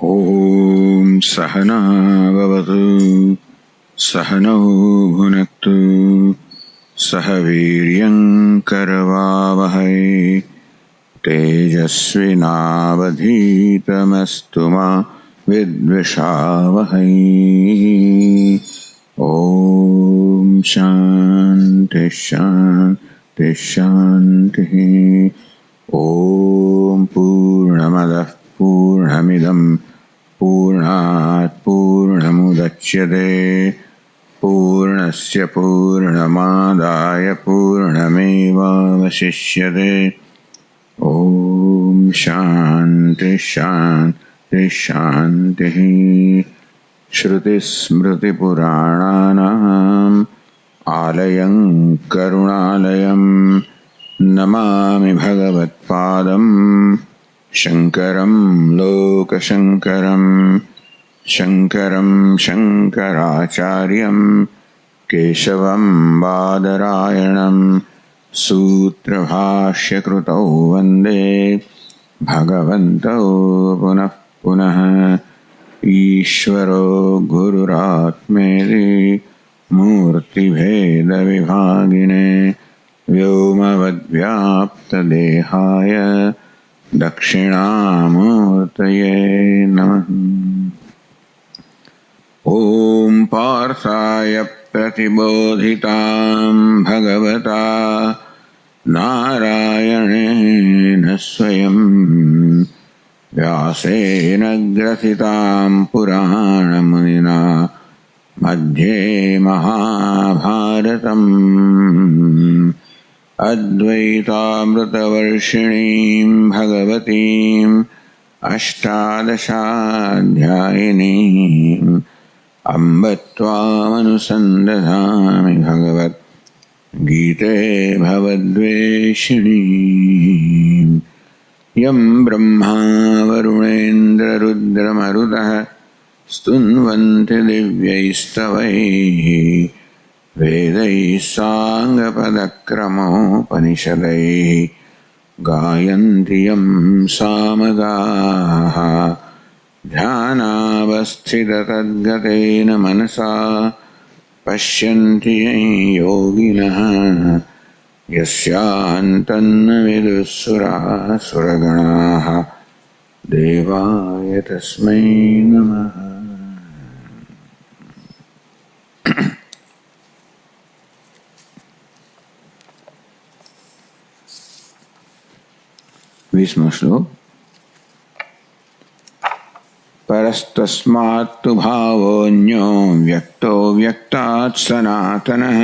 ॐ सहना भवतु सहनौ भुनक्तु सह वीर्यं करवावहै तेजस्विनावधीतमस्तु मा विद्विषावहै। ॐ शान्ति शान्ति शान्तिः। ॐ पूर्णमदः पूर्णमिदं पूर्णात् पूर्णमुदच्यते पूर्णस्य पूर्णमादाय पूर्णमेवावशिष्यते। ॐ शान्ति शान्ति शान्तिः। श्रुतिस्मृतिपुराणानाम् आलयं करुणालयं नमामि भगवत्पादं शङ्करं लोकशङ्करं। शङ्करं शङ्कराचार्यं केशवं बादरायणं सूत्रभाष्यकृतौ वन्दे भगवन्तौ पुनः पुनः। ईश्वरो गुरुरात्मेति मूर्तिभेदविभागिने व्योमवद्व्याप्तदेहाय दक्षिणामूर्तये नमः। ॐ पार्थाय प्रतिबोधितां भगवता नारायणेन स्वयं व्यासेन ग्रथितां पुराणमुनिना मध्ये महाभारतम् अद्वैतामृतवर्षिणीं भगवतीम् अष्टादशाध्यायिनीम् अम्ब त्वामनुसन्दधामि भगवद्गीते भवद्वेषिणीम्। यं ब्रह्मा वरुणेन्द्ररुद्रमरुतः स्तुन्वन्ति दिव्यैस्तवैः वेदैः साङ्गपदक्रमोपनिषदैः गायन्ति यं सामगाः। ध्यानावस्थिततद्गतेन मनसा पश्यन्ति यं योगिनः यस्यान्तन्न विदुःसुरासुरगणाः देवाय तस्मै नमः। बीसवां श्लोक। परस्तस्मात्तु भावोऽन्यो व्यक्तो व्यक्तात् सनातनः।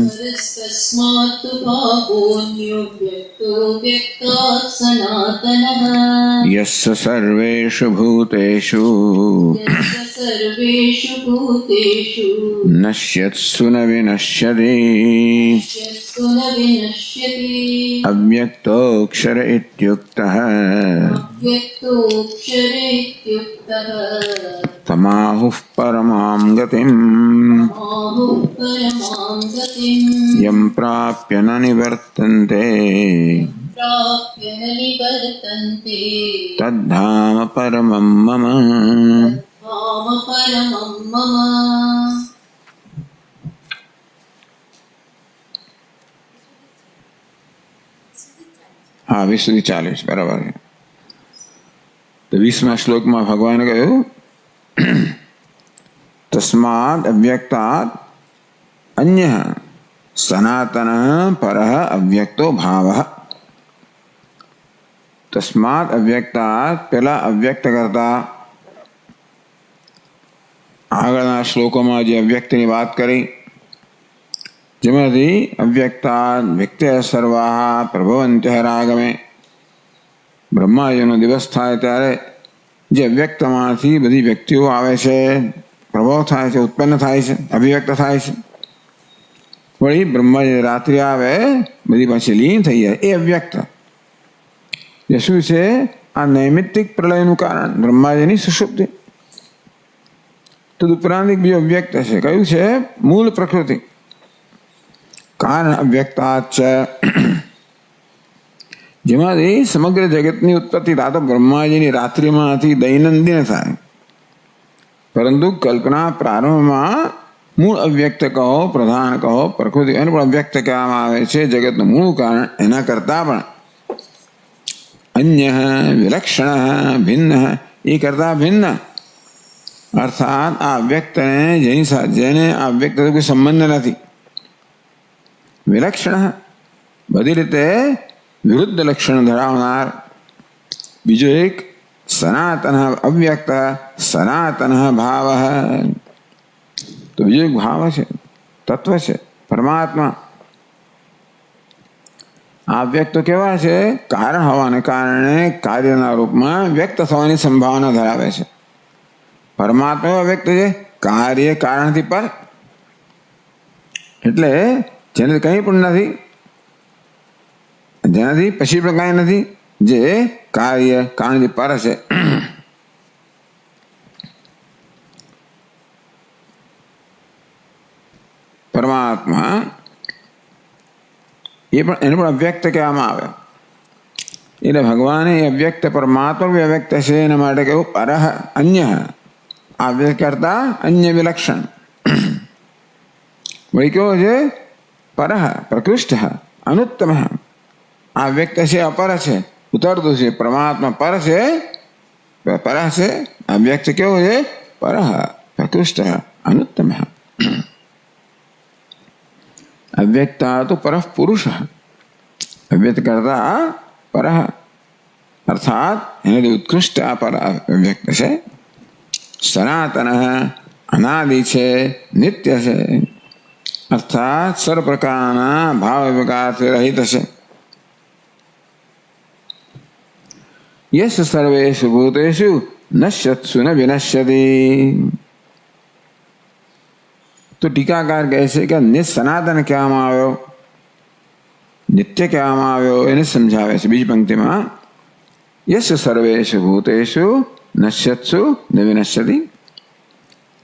परस्तस्मात्तु भावोऽन्यो व्यक्तो व्यक्तात् सनातनः। यस्य सर्वेषु भूतेषु नश्यत्सु न विनश्यति। अव्यक्तोऽक्षर इत्युक्तः तमाहुः परमां गतिम् यं प्राप्य न निवर्तन्ते तद्धाम परमं मम। हाँ 20:40 बराबर है। तो 20वां श्लोक में भगवान कहू तस्मात् अव्यक्तात् अन्यः सनातनः परः अव्यक्तो भावः। तस्मात् अव्यक्तात् पहला अव्यक्त करता આગળના શ્લોકોમાં જે અવ્યક્તની વાત કરી જેમાંથી અવ્યક્તાદ વ્યક્તય સર્વાહ પ્રભવંત્યઃ રાગમે બ્રહ્માજીનો દિવસ થાય ત્યારે જે અવ્યક્તમાંથી બધી વ્યક્તિઓ આવે છે પ્રભાવ થાય છે ઉત્પન્ન થાય છે અભિવ્યક્ત થાય છે વળી બ્રહ્માજી રાત્રિ આવે બધી પાછી લીન થઈ જાય એ અવ્યક્ત એ શું છે આ નૈમિત્તિક પ્રલયનું કારણ બ્રહ્માજીની સુષુપ્તિ। તદુપરાંત એક બીજો અવ્યક્ત છે કયું છે મૂળ પ્રકૃતિ કારણ અવ્યક્તાચ જેમાંથી સમગ્ર જગતની ઉત્પત્તિ આ તો બ્રહ્માજીની રાત્રિમાંથી દૈનંદિન થાય, પરંતુ કલ્પના પ્રારંભમાં મૂળ અવ્યક્ત કહો, પ્રધાન કહો, પ્રકૃતિ એને પણ અવ્યક્ત કહેવામાં આવે છે. જગતનું મૂળ કારણ એના કરતા પણ અન્ય, વિલક્ષણ, ભિન્ન, એ કરતા ભિન્ન, અર્થાત આ અવ્યક્તને જેને આ અવ્યક્ત કોઈ સંબંધ નથી. વિલક્ષણ, બધી રીતે વિરુદ્ધ લક્ષણ ધરાવનાર. બીજો એક સનાતન અવ્યક્ત, સનાતન ભાવ. તો બીજો એક ભાવ છે, તત્વ છે, પરમાત્મા. આ વ્યક્તો કેવા છે? કારણ હોવાને કારણે કાર્યના રૂપમાં વ્યક્ત થવાની સંભાવના ધરાવે છે. પરમાત્મા એવા વ્યક્ત છે કાર્ય કારણથી પર, એટલે જેનાથી કંઈ પણ નથી, જેનાથી પછી પણ કાંઈ નથી, જે કાર્ય કારણથી પર છે. પરમાત્મા એ પણ એને પણ અવ્યક્ત કહેવામાં આવે. એટલે ભગવાન એ અવ્યક્ત પરમાત્મા બી અવ્યક્ત છે. એના માટે કહ્યું પરહ, અન્ય. આ વ્યક્ત કરતા અન્ય વિલક્ષણ. વળી કેવો છે? પરહ, પ્રકૃષ્ટ, અનુત્તમ. આ વ્યક્ત છે, અપર છે, ઉતરતું છે. પરમાત્મા પર છે, પર છે. આ વ્યક્ત કેવો છે? પરહ, પ્રકૃષ્ટ, અનુત્તમ. અવ્યક્તા તો પરઃ પુરુષ. અવ્યક્ત કરતા પરઃ, અર્થાત એનાથી ઉત્કૃષ્ટ આ પર અવ્યક્ત છે. સનાતન, અનાદિ છે, નિત્ય છે, અર્થાત સર્વ પ્રકારના ભાવ વિકારથી રહિત છે. યસ સર્વેષુ ભૂતેષુ નશ્યત્સુ ન વિનશ્યતિ. તો ટીકાકાર કહે છે કે સનાતન કહેવામાં આવ્યો, નિત્ય કહેવામાં આવ્યો, એને સમજાવે છે બીજી પંક્તિમાં. યસ સર્વેષુ ભૂતેષુ નશ્યત્સુ ન વિનશ્યતિ.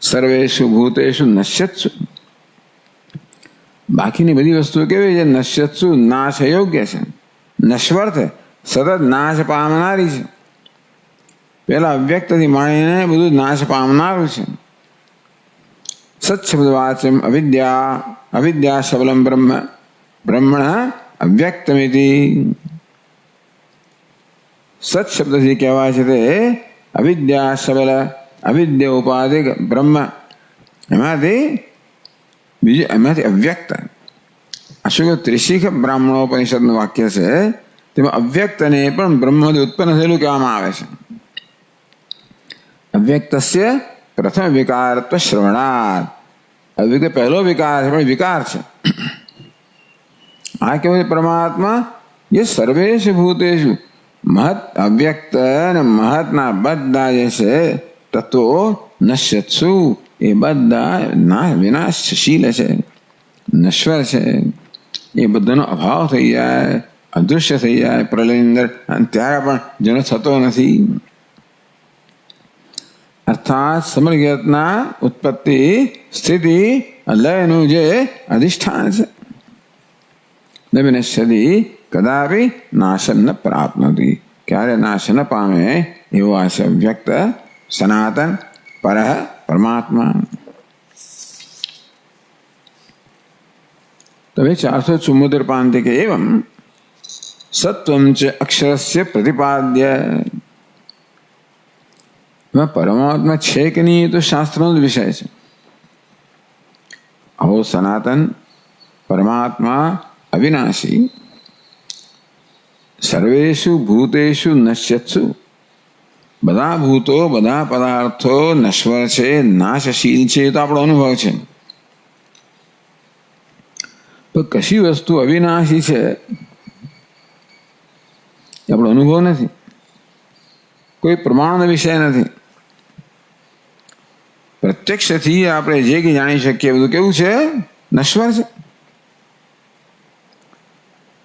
સર્વેષુ ભૂતેષુ નશ્યત્સુ. બાકીની બધી વસ્તુઓ કેવી છે? નશ્યત્સુ, નાશ યોગ્ય છે, નશ્વર છે, સતત નાશ પામનારી છે. પેલા અવ્યક્તથી માંડીને બધું નાશ પામનારું છે. સચ્છબ્દવાચ્યમ અવિદ્યા, અવિદ્યા સબલમ બ્રહ્મ, બ્રહ્મણ અવ્યક્તમિતિ. સત શબ્દથી કહેવાય છે તે અવિદ્યા સબલ, અવિદ્યા ઉપાધિક બ્રહ્મ. એમાંથી અવ્યક્ત. આ શું કહ્યું? ત્રિશિખ બ્રાહ્મણોપનિષદનું વાક્ય છે. તેમાં અવ્યક્તને પણ બ્રહ્મથી ઉત્પન્ન થયેલું કહેવામાં આવે છે. અવ્યક્તસ્ય પ્રથમ વિકારત્વ શ્રવણાત. અવ્યક્ત પહેલો વિકાર છે, પણ વિકાર છે. આ કેવું છે? પરમાત્મા એ સર્વેષુ ભૂતેષુ મહત, અવ્યક્ત અને મહતના બધા જે છે તત્વો નશ્યત્સુ, એ બધા વિનાશશીલ છે, નશ્વર છે. એ બધાનો અભાવ થઈ જાય, અદૃશ્ય થઈ જાય પ્રલયની અંદર, અને ત્યારે પણ જેનો થતો નથી. અર્થાત સમગ્ર જગતના ઉત્પત્તિ, સ્થિતિ, લયનું જે અધિષ્ઠાન છે. ન વિનશ્યતિ, કદાપી નાશ ન પ્રાપ્નોતિ. ક્યારે નાશ ન પામે એવો આ છે વ્યક્ત, સનાતન, પરઃ, પરમાત્મા. તવે 474 પાંતે કે એવં સત્વં ચ અક્ષરસ્ય પ્રતિપાદ્ય. પરમાત્મા છે કે નહીં એ તો શાસ્ત્રનો જ વિષય છે. અહો સનાતન, પરમાત્મા અવિનાશી, સર્વેષુ ભૂતેષુ નશ્યત્સુ. બધા ભૂતો, બધા પદાર્થો નશ્વર છે, નાશશીલ છે, એ તો આપણો અનુભવ છે. પણ કશી વસ્તુ અવિનાશી છે એ આપણો અનુભવ નથી, કોઈ પ્રમાણનો વિષય નથી. પ્રત્યક્ષથી આપણે જે કંઈ જાણી શકીએ બધું કેવું છે? નશ્વર છે,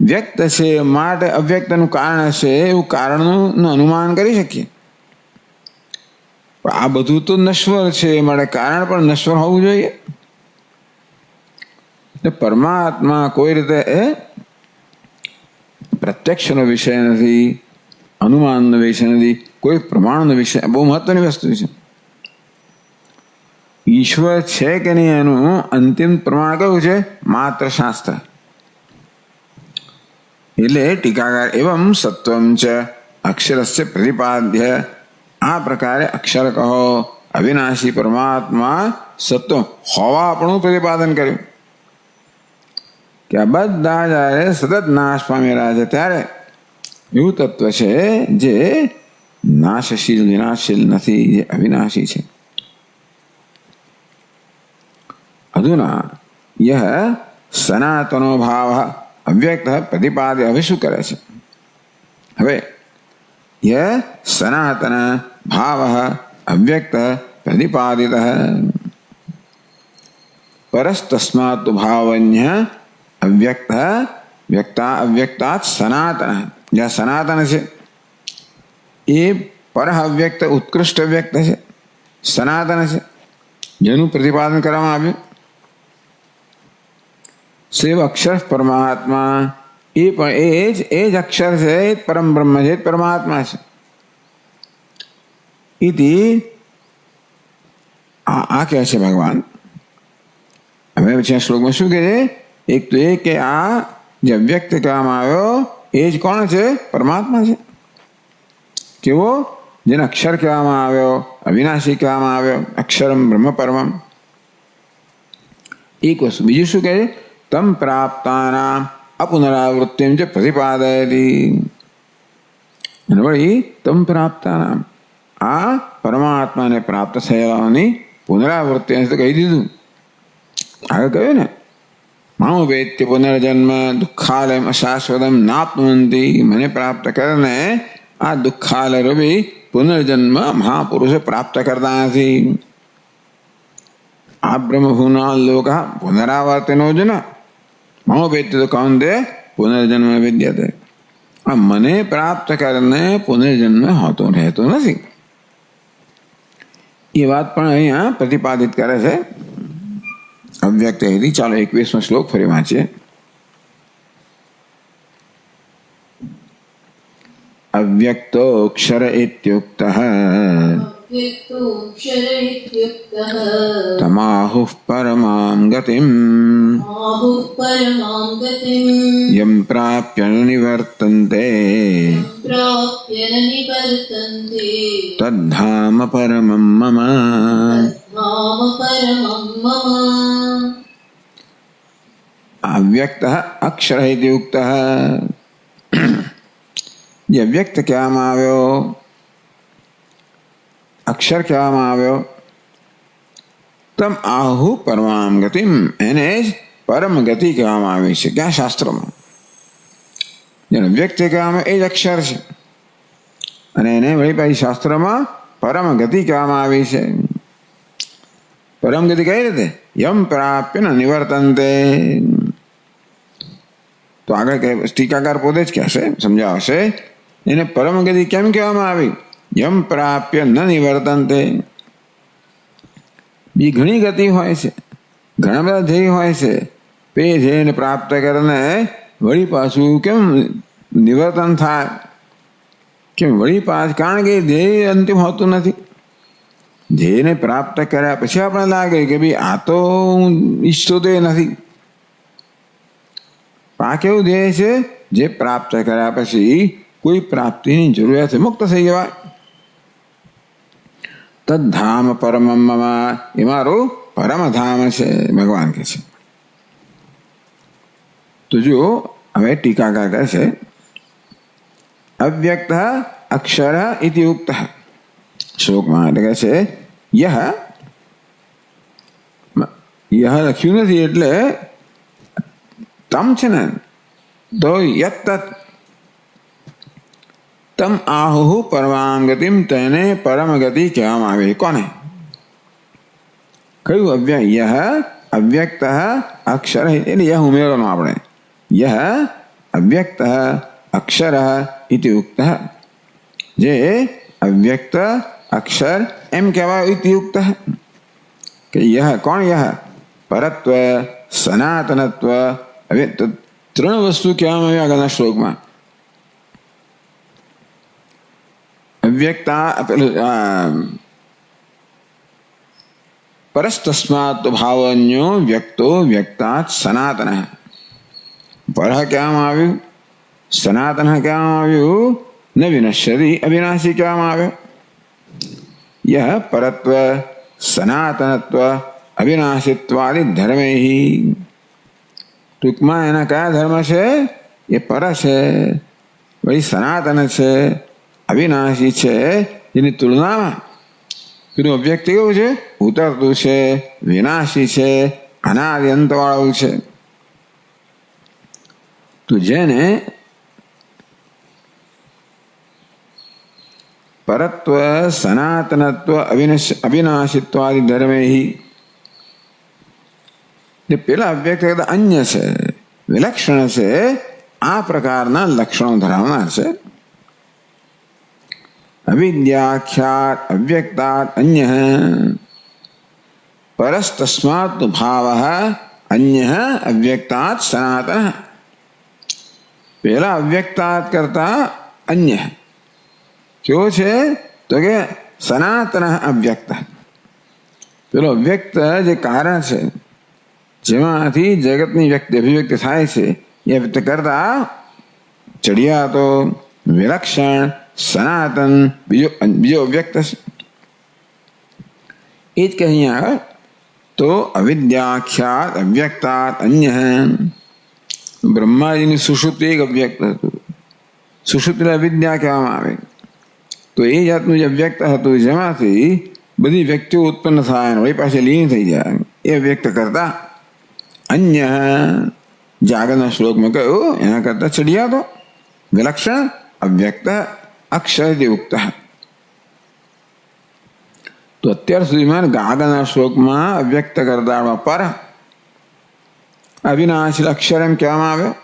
વ્યક્ત છે. માટે અવ્યક્તનું કારણ હશે એવું કારણનું અનુમાન કરી શકીએ. પણ આ બધું તો નશ્વર છે, માટે કારણ પણ નશ્વર હોવું જોઈએ. પરમાત્મા કોઈ રીતે પ્રત્યક્ષનો વિષય નથી, અનુમાનનો વિષય નથી, કોઈ પ્રમાણનો વિષય. બહુ મહત્વની વસ્તુ છે. ઈશ્વર છે કે નહીં એનું અંતિમ પ્રમાણ કયું છે? માત્ર શાસ્ત્ર. એટલે ટીકાકાર એવં સત્વમ ચ અક્ષરસ્ય પ્રતિપાદ્ય, આ પ્રકારે અક્ષર કહો અવિનાશી પરમાત્મા સત્વ હોવા આપણું પ્રતિપાદન કર્યું કે આ બધા જ્યારે સતત નાશ પામી રહ્યા છે ત્યારે એવું તત્વ છે જે નાશશીલ વિનાશશીલ નથી, જે અવિનાશી છે. અધુના યહ સનાતનો ભાવ અવ્યક્ત પ્રતિપાદ્ય. હવે શું કરે છે? હવે યહ સનાતન ભાવ અવ્યક્ત પ્રતિપાદિત પરસ્તસ્માत् ભાવન્ય અવ્યક્ત વ્યક્તા અવ્યક્તાत् સનાતન. જ્યાં સનાતન છે એ પર અવ્યક્ત ઉત્કૃષ્ટ વ્યક્ત છે, સનાતન છે, જેનું પ્રતિપાદન કરવામાં આવ્યું. શિવ અક્ષર પરમાત્મા એ પણ એ જ અક્ષર છે, એ જ પરમ બ્રહ્મ છે, એ જ પરમાત્મા છે. ઇતિ આ કહે છે ભગવાન. હવે પછી આ શ્લોકમાં શું કહે છે? એક તો એ કે આ જે અવ્યક્ત કહેવામાં આવ્યો એ જ કોણ છે? પરમાત્મા છે. કેવો? જેને અક્ષર કહેવામાં આવ્યો, અવિનાશી કહેવામાં આવ્યો, અક્ષરમ બ્રહ્મ પરમમ. એક વસ્તુ. બીજું શું કહે છે? તમ પ્રાપ્તાનામ અપુનરાવૃત્તિમ ચ પ્રતિપાદયતિ. અને વળી તમ પ્રાપ્તાનામ, આ પરમાત્માને પ્રાપ્ત થયેલાની પુનરાવૃત્તિ તો કહી દીધું. આગળ કહ્યું ને, મામુપેત્ય પુનર્જન્મ દુઃખાલયમ અશાશ્વતમ નાપ્નુવંતિ. મને પ્રાપ્ત કરીને આ દુઃખાલય રૂપી પુનર્જન્મ મહાપુરુષો પ્રાપ્ત કરતા નથી. આ બ્રહ્મભૂના લોક પુનરાવર્તનો જ ન મામુપેત્ય તો કૌંતે પુનર્જન્મ વિદ્યતે. આ મને પ્રાપ્ત કરીને પુનર્જન્મ હોતો રહેતો નથી. એ વાત પણ અહીંયા પ્રતિપાદિત કરે છે અવ્યક્ત હેતી. ચાલો 21મો શ્લોક ફરી વાંચીએ. અવ્યક્તોક્ષર ઇત્યુક્તઃ તમાહુઃ પરમાં ગતિમ યં પ્રાપ્ય ન નિવર્તન્તે તદ્ધામ પરમં મમ. અવ્યક્ત અક્ષર ઇત્યુક્તઃ, જે વ્યક્ત કહેવામાં આવ્યો, અક્ષર કહેવામાં આવ્યો, તમ આહુ પરમામ ગતિમ, એને જ પરમ ગતિ કહેવામાં આવી છે. ક્યાં? શાસ્ત્રોમાં. જેને વ્યક્ત કહેવામાં એ જ અક્ષર છે અને એને વળી પાછી શાસ્ત્રમાં પરમ ગતિ કહેવામાં આવી છે. પરમ ગતિ કઈ રીતે? યમ પ્રાપ્ય ન નિવર્તન્તે. તો આગળ ટીકાકાર પોતે જ કહેશે, સમજાવશે એને પરમ ગતિ કેમ કહેવામાં આવી. યમ પ્રાપ્ય ન નિવર્તન્તે. બી ઘણી ગતિ હોય છે, ઘણા બધા ધ્યેય હોય છે. તે ધ્યેયને પ્રાપ્ત કરીને વળી પાછું કેમ નિવર્તન થાય? કેમ વળી પાછું? કારણ કે ધ્યેય અંતિમ હોતું નથી. ધ્યેયને પ્રાપ્ત કર્યા પછી આપણે લાગે કે ભાઈ આ તો હું ઈચ્છતો તો એ નથી. આ કેવું ધ્યેય છે? જે પ્રાપ્ત કર્યા પછી કોઈ પ્રાપ્તિની જરૂરિયાત છે, મુક્ત થઈ જવાય. તદ્ધામ પરમમ મમ, એ મારું પરમધામ છે, ભગવાન કહે છે. તો જો હવે ટીકાકાર કહે છે અવ્યક્ત અક્ષર ઇતિ ઉક્ત. શ્લોકમાં એટલે કહે છે યહ લખ્યું નથી એટલે તમ છે ને, તો યત તમ આહુ પરમામ ગતિમ, તેને પરમ ગતિ કહેવામાં આવે. કોને કયું? યહ અવ્યક્ત અક્ષર, એટલે યહ ઉમેરવાનો આપણે. યહ અવ્યક્ત અક્ષર ઇતિ ઉક્ત. જે અવ્યક્ત અક્ષર એમ કહેવાય ઇતિ ઉક્ત. કે યહ કોણ? યહ પરત્વ સનાતનત્વ. હવે ત્રણ વસ્તુ કહેવામાં આવી આગળના શ્લોકમાં. વ્યક્તા પરસ્તસ્માત ભાવન્યો વ્યક્તો વ્યક્તાત સનાતન. પર કહેવામાં આવ્યું, સનાતન કહેવામાં આવ્યું, ન વિનશ્યતિ અવિનાશી કહેવામાં આવ્યો. યહ પરત્વ સનાતનત્વ અવિનાશિત્વાદિ ધર્મે. ટૂંકમાં એના કયા ધર્મ છે? એ પર છે, વળી સનાતન છે, અવિનાશી છે. એની તુલનામાં પેલું અવ્યક્ત કેવું છે? ઉતરતું છે, વિનાશી છે, અનાદિ અંતવાળું છે. તો જેને પરત્વ સનાતનત્વ અવિનાશિત્વાદિ ધર્મે, પેલા અવ્યક્ત કરતા અન્ય છે, વિલક્ષણ છે, આ પ્રકારના લક્ષણો ધરાવનાર છે. અવિદ્યાખ્યાત અવ્યક્તાત અન્ય પરસ્તસ્માત ભાવ અન્ય અવ્યક્તાત સનાતન. પેલા અવ્યક્તાત કરતા અન્ય કેવો છે? તો કે સનાતન અવ્યક્ત. પેલો અવ્યક્ત જે કારણ છે, જેમાંથી જગતની અભિવ્યક્તિ થાય છે, એ વ્યક્ત કરતા ચડિયાતો વિલક્ષણ સનાતન બીજો અવ્યક્ત છે. એ જ કહે અહીંયા તો અવિદ્યાખ્યાત અવ્યક્તાત અન્ય. બ્રહ્માજીની સુષુપ્તિ એક અવ્યક્ત હતું. સુષુપ્તિ અવિદ્યા કહેવામાં આવે. તો એ જાતનું જે અવ્યક્ત હતું, જેમાંથી બધી વ્યક્તિઓ ઉત્પન્ન થાય વળી પાસે લીન થઈ જાય, એ વ્યક્ત કરતા અન્ય. જે આગળના શ્લોકમાં કહ્યું એના કરતા ચડિયા તો વિલક્ષણ અવ્યક્ત અક્ષરથી ઉક્ત. તો અત્યાર સુધીમાં આગળના શ્લોકમાં અવ્યક્ત કરતા પર અવિનાશી અક્ષર એમ કહેવામાં આવ્યો.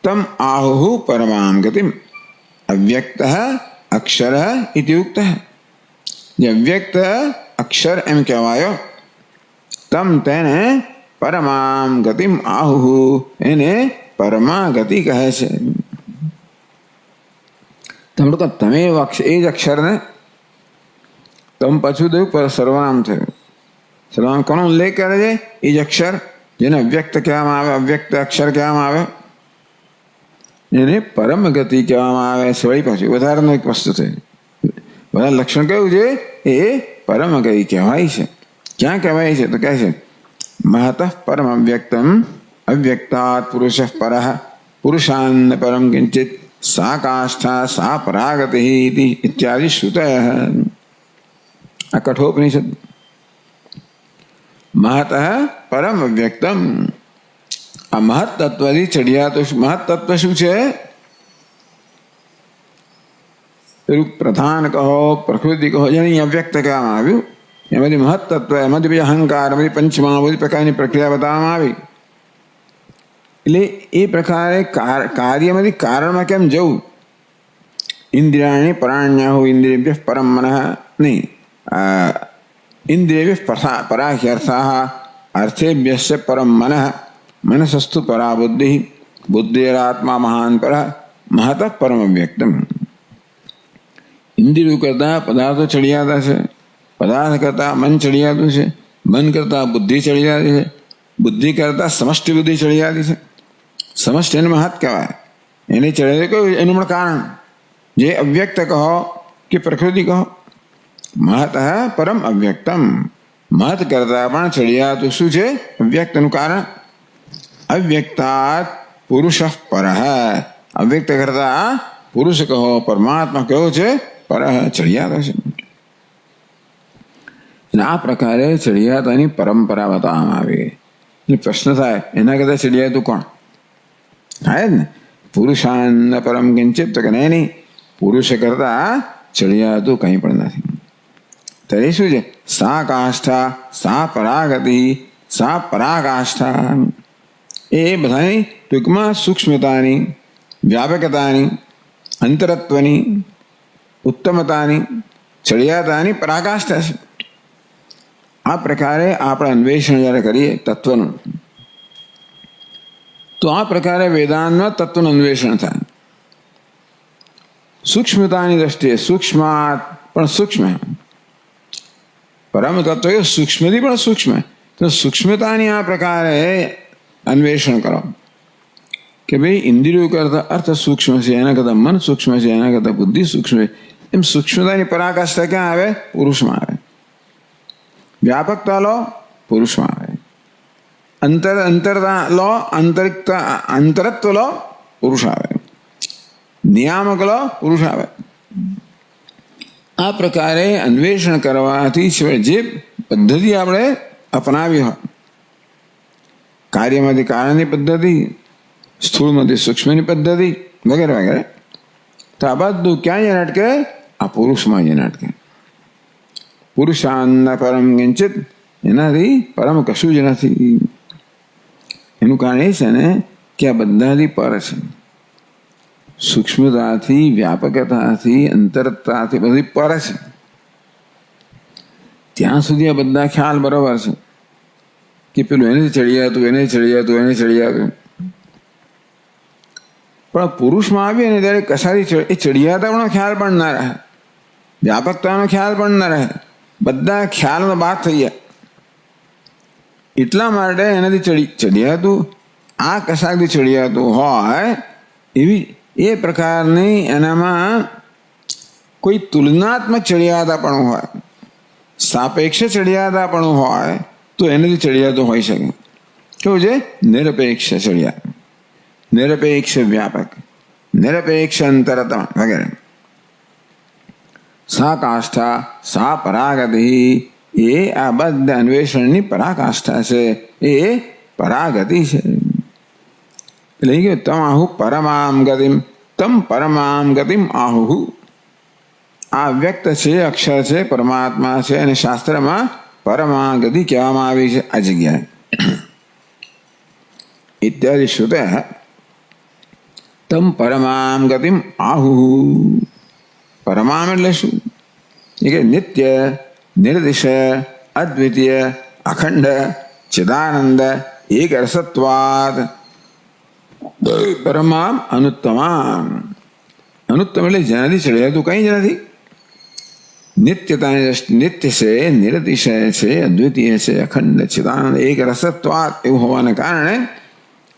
તમ આહુ પરમામ ગતિમ અવ્યક્ત અક્ષર ઇતિ ઉક્ત. જે અવ્યક્ત અક્ષર એમ કહેવાયો, તમ તેને પરમામ ગતિમ આહુ, એને પરમા ગતિ કહે છે. તમે એ જ અક્ષરને, તમ પાછું થયું પર સર્વનામ થયું. સર્વનામ કોનો ઉલ્લેખ કરે છે? એ જ અક્ષર જેને અવ્યક્ત કહેવામાં આવે, અવ્યક્ત અક્ષર કહેવામાં આવે, એને પરમ ગતિ કહેવામાં આવે. વળી પાછું વધારાનું એક વસ્તુ છે, બધા લક્ષણ કયું છે? એ પરમ ગતિ કહેવાય છે. ક્યાં કહેવાય છે? તો કહે છે મહત પરમ અવ્યક્તમ અવ્યક્તાત પુરુષ પર પુરુષાન પરમ કિંચિત સા કાષ્ઠા સા પરાગતિ ઇત્યાદિ શ્રુત. આ કઠોપનિષદ. મહત પરમ અવ્યક્તમ. આ મહત તત્વથી ચડિયા તો મહત તત્વ શું છે? પેલું પ્રધાન કહો, પ્રકૃતિ કહો, જેને અવ્યક્ત કહેવામાં આવ્યું. એમાંથી મહત તત્વ, એમાંથી પછી અહંકાર, એમાંથી પંચમા, બધી પ્રકારની પ્રક્રિયા બતાવવામાં આવી. એટલે એ પ્રકારે કાર્યમાંથી કારણમાં કેમ જવું? ઇન્દ્રિયાણી પરાણ્યાહુ ઇન્દ્રિયભ્ય પરમ મનઃ નહીં, ઇન્દ્રિયભ્ય પરાહ્યર્થાઃ અર્થેભ્યસ્ય પરમ મનઃ મનસસ્તુ પરા બુદ્ધિ બુદ્ધિરાત્મા મહાન પર મહત પરમ અવ્યક્તમ. ઇન્દ્રિયો કરતા પદાર્થો ચડિયાતા છે, પદાર્થ કરતા મન ચડિયાતું છે, મન કરતા બુદ્ધિ ચડિયાતી છે, બુદ્ધિ કરતા સમષ્ટિ બુદ્ધિ ચડિયાતી છે. સમષ્ટિ એને મહત કહેવાય. એને ચડિયાતું કયું? એનું પણ કારણ જે અવ્યક્ત કહો કે પ્રકૃતિ કહો. મહત પરમ અવ્યક્તમ. મહત કરતા પણ ચડિયાતું શું છે? અવ્યક્તનું કારણ. અવ્યક્તાત પુરુષ પર. અવ્યક્ત કરતા પુરુષ કહો, પરમાત્મા કયો છે? પર ચડિયાતો છે. આ પ્રકારે ચડિયાતાની પરંપરા બતાવવામાં આવી. પ્રશ્ન થાય એના કરતા ચડિયાતું કોણ? થાય જ ને. પુરુષાન પરમ કિંચિત, તો કે નહીં, પુરુષ કરતા ચડિયાતું કંઈ પણ નથી. ત્યારે શું છે? સા કાષ્ઠા સા પરાગતિ સા પરાકાષ્ઠા. એ બધાની ટૂંકમાં સૂક્ષ્મતાની, વ્યાપકતાની, અંતરત્વની, ઉત્તમતાની, ચડિયાતાની પરાકાષ્ઠા છે. આ પ્રકારે આપણે અન્વેષણ જ્યારે કરીએ તત્વનું, તો આ પ્રકારે વેદાંતમાં તત્વનું અન્વેષણ થાય. સૂક્ષ્મતાની દ્રષ્ટિએ સૂક્ષ્માત પણ સૂક્ષ્મ. પરમ તત્વ એ સૂક્ષ્મથી પણ સૂક્ષ્મ. તો સૂક્ષ્મતાની આ પ્રકારે અન્વેષણ કરો કે ભાઈ ઇન્દ્રિયો કરતા અર્થ સૂક્ષ્મ છે, એના કરતાં મન સૂક્ષ્મ છે, એના કરતાં બુદ્ધિ સૂક્ષ્મ છે. એમ સૂક્ષ્મતાની પરાકાષ્ઠા ક્યાં આવે? પુરુષમાં આવે. વ્યાપકતા લો, પુરુષમાં આવે. અંતરતા લો, અંતરત્વ લો, પુરુષ આવે. નિયામક લો, પુરુષ આવે. આ પ્રકારે અન્વેષણ કરવાથી જે પદ્ધતિ આપણે અપનાવી હોય, કાર્યમાંથી કારણની પદ્ધતિ, સ્થૂળમાંથી સૂક્ષ્મની પદ્ધતિ વગેરે વગેરે, તો આ બધું ક્યાં જઈને અટકે? આ પુરુષમાં જઈને અટકે. પુરુષાન્ન પરમ કિંચિત, એનાથી પરમ કશું જ નથી. એનું કારણ એ છે ને કે આ બધાથી પર છે. સૂક્ષ્મતાથી, વ્યાપકતાથી, અંતરતાથી બધી પર છે. ત્યાં સુધી આ બધા ખ્યાલ બરોબર છે કે પેલું એને ચડી જતું, એને ચડી જતું, એને ચડી જતું. પણ પુરુષમાં આવીએ ને ત્યારે કશાથી એ ચડિયાતાનો ખ્યાલ પણ ના રહે, વ્યાપકતાનો ખ્યાલ પણ ના રહે. બધા ખ્યાલનો બાદ થઈ જાય. એટલા માટે એનાથી ચડિયાતું, આ કશાકથી ચડિયાતું હોય એવી એ પ્રકારની એનામાં કોઈ તુલનાત્મક ચડિયાતાપણું હોય, સાપેક્ષ ચડિયાતાપણું હોય તો એનાથી ચડિયાતું હોઈ શકે. કેવું છે? નિરપેક્ષ ચડિયાત, નિરપેક્ષ વ્યાપક, નિરપેક્ષ અંતરતમ વગેરે. સા કાષ્ઠા સા પરાગતિ, એ આ બધા અન્વેષણની પરાકાષ્ઠા છે, એ પરાગતિ છે. એટલે કે તમ આહુ પરમામ ગતિમ, તમ પરમામ ગતિમ આહુ. આ વ્યક્ત છે, અક્ષર છે, પરમાત્મા છે, અને શાસ્ત્રમાં પરમા ગતિ કહેવામાં આવી છે આ જગ્યાએ. ઇત્યાદિ શ્રુતે તમ પરમામ ગતિમ આહુ. પરમામ એટલે શું? એ કે નિત્ય, નિર્દિશ, અદ્વિતીય, અખંડ, ચિદાનંદ, એક રસત્વાદ. પરમામ અનુત્તમામ. અનુત્તમ એટલે જેનાથી ચડિયાતું કંઈ જ નથી. નિત્યતાની નિત્ય છે, નિરતિશય છે, અદ્વિતીય છે, અખંડ, ચિદાનંદ, એક રસત્વાદ એવું હોવાને કારણે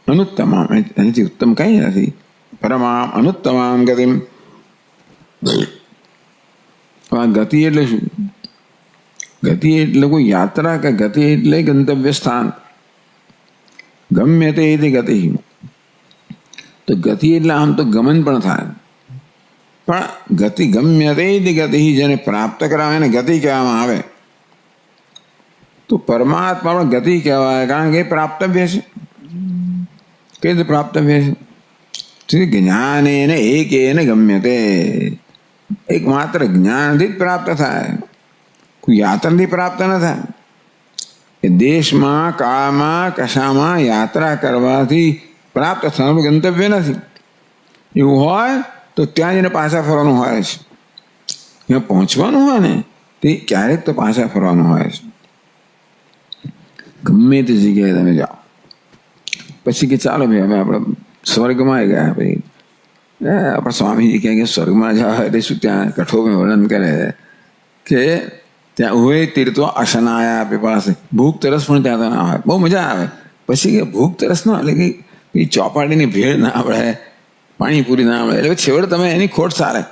અનુત્તમામ, એનાથી ઉત્તમ કંઈ નથી. પરમામ અનુત્તમામ ગતિમ. ગતિ એટલે શું? ગતિ એટલે કોઈ યાત્રા, કે ગતિ એટલે ગંતવ્ય સ્થાન. ગમ્ય તે ગતિ. તો ગતિ એટલે આમ તો ગમન પણ થાય, પણ ગતિ ગમ્ય તે ગતિ, જેને પ્રાપ્ત કરાવે એને ગતિ કહેવામાં આવે. તો પરમાત્મા પણ ગતિ કહેવાય, કારણ કે એ પ્રાપ્તવ્ય છે. કઈ રીતે પ્રાપ્તવ્ય છે? જ્ઞાન એને એક એને ગમ્ય તે, એકમાત્ર જ્ઞાનથી જ પ્રાપ્ત થાય, કોઈ યાત્રાથી પ્રાપ્ત ન થાય. એ દેશમાં, કાળમાં, કશામાં યાત્રા કરવાથી પ્રાપ્ત થવાનું ગંતવ્ય નથી. એવું હોય તો ત્યાં જઈને પાછા ફરવાનું હોય છે. ત્યાં પહોંચવાનું હોય ને તે ક્યારેક તો પાછા ફરવાનું હોય છે. ગમે તે જગ્યાએ તમે જાઓ, પછી કે ચાલો ભાઈ હવે આપણે સ્વર્ગમાં આવી ગયા. ભાઈ આપણા સ્વામીજી કહે કે સ્વર્ગમાં જાવ એટલે શું? ત્યાં કઠોળમાં વર્ણન કરે કે ત્યાં ઉભે તીર્થો અશનાયા પીપાસે, ભૂખ તરસ પણ ત્યાં તો ના હોય. બહુ મજા આવે. પછી કે ભૂખ તરસ ના એટલે કે ચોપાટીની ભેળ ના આવડે, પાણીપુરી ના આવડે, એટલે છેવટે તમે એની ખોટ સારે.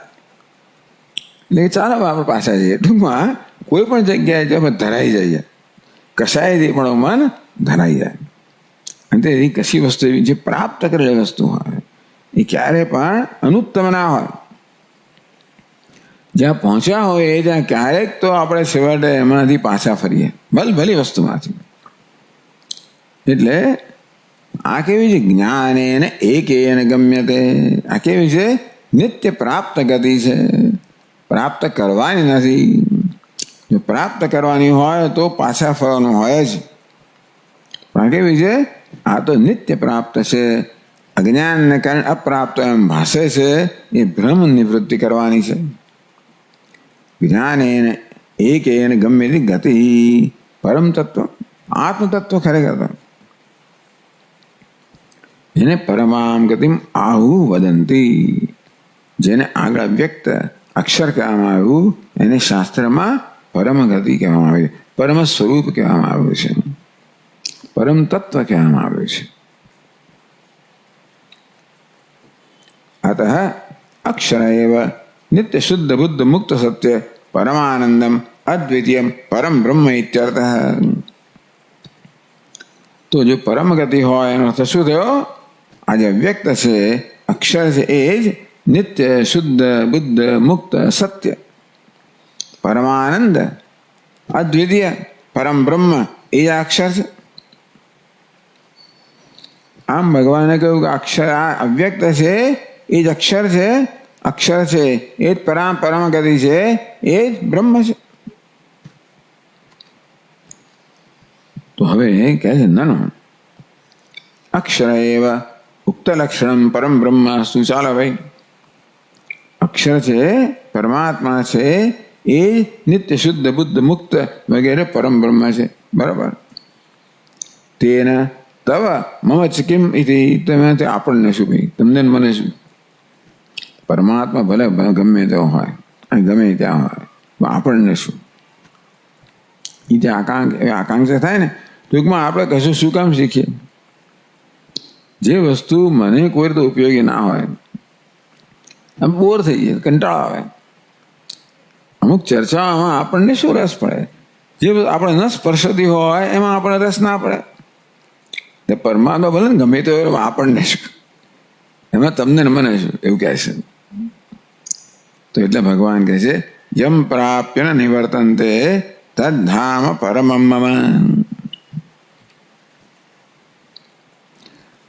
એટલે ચાલો આપણે પાછા જઈએ. ટૂંકમાં કોઈ પણ જગ્યાએ જો ધરાઈ જઈએ, કશાયથી પણ મન ધરાઈ જાય. અને એની કશી વસ્તુ એવી જે પ્રાપ્ત કરેલી વસ્તુ હોય એ ક્યારે પણ અનુત્તમ ના હોય. જ્યાં પહોંચ્યા હોય એ ત્યાં ક્યારેક તો આપણે છેવટે એમાંથી પાછા ફરીએ, ભલી વસ્તુમાંથી. એટલે આ કેવી છે? જ્ઞાન એને એક એને ગમ્ય તે. આ કેવી છે? નિત્ય પ્રાપ્ત ગતિ છે, પ્રાપ્ત કરવાની નથી. જો પ્રાપ્ત કરવાની હોય તો પાછા ફરવાનું હોય જ. પણ કેવી છે? આ તો નિત્ય પ્રાપ્ત છે. અજ્ઞાનને કારણે અપ્રાપ્ત એમ ભાષે છે, એ ભ્રમ નિવૃત્તિ કરવાની છે. જ્ઞાન એને એક એને ગમે તે ગતિ, પરમ તત્વ, આત્મતત્વ ખરેખર એને પરમામ ગતિમ આહુ વદંતી. જેને આગળ અવ્યક્ત અક્ષર કહેવામાં આવ્યું એને શાસ્ત્રમાં પરમ ગતિ કહેવામાં આવી, પરમ સ્વરૂપ કહેવામાં આવ્યું છે, પરમ તત્વ કહેવામાં આવ્યું છે. અતઃ અક્ષર એવ નિત્ય શુદ્ધ બુદ્ધ મુક્ત સત્ય પરમાનંદમ અદ્વિતીયમ પરમ બ્રહ્મ ઇત્યર્થ. તો જો પરમ ગતિ હોય એનો અર્થ શું થયો? આજે અવ્યક્ત છે, અક્ષર છે, એ જ નિત્ય શુદ્ધ બુદ્ધ મુક્ત સત્ય પરમાનંદ અદ્વિતીય પરમ બ્રહ્મ એ જ અક્ષર છે. આમ ભગવાને કહ્યું કે અક્ષર આ અવ્યક્ત છે એ જ અક્ષર છે, અક્ષર છે એ જ પરમ ગતિ છે, એ જ બ્રહ્મ છે. તો હવે કહે છે નનો અક્ષર એવ ઉક્ત લક્ષણમ પરમ બ્રહ્મ અસ્તુ. ચાલો ભાઈ, અક્ષર છે, પરમાત્મા છે, એ નિત્ય શુદ્ધ બુદ્ધ મુક્ત વગેરે પરમ બ્રહ્મ છે. બરાબર. તેના તવ મમ ચિકિમ ઇતિ. આપણને શું ભાઈ, તમને મને શું? પરમાત્મા ભલે ગમે તેવો હોય અને ગમે ત્યાં હોય, આપણને શું? એ જે આકાંક્ષા થાય ને, ટૂંકમાં આપણે કશું શું કામ શીખીએ? જે વસ્તુ મને કોઈ રીતે ઉપયોગી ના હોય, આમ બોર થઈ જાય, કંટાળો આવે. અમુક ચર્ચાઓમાં આપણને શું રસ પડે? જે આપણે ન સ્પર્શતી હોય એમાં આપણે રસ ના પડે. પરમાત્મા ભલે ને ગમે તે આપણને શું, એમાં તમને મને શું એવું કહે છે. તો એટલે ભગવાન કહે છે યમ પ્રાપ્ય ન નિવર્તન્તે તદ્ધામ પરમમ મમ.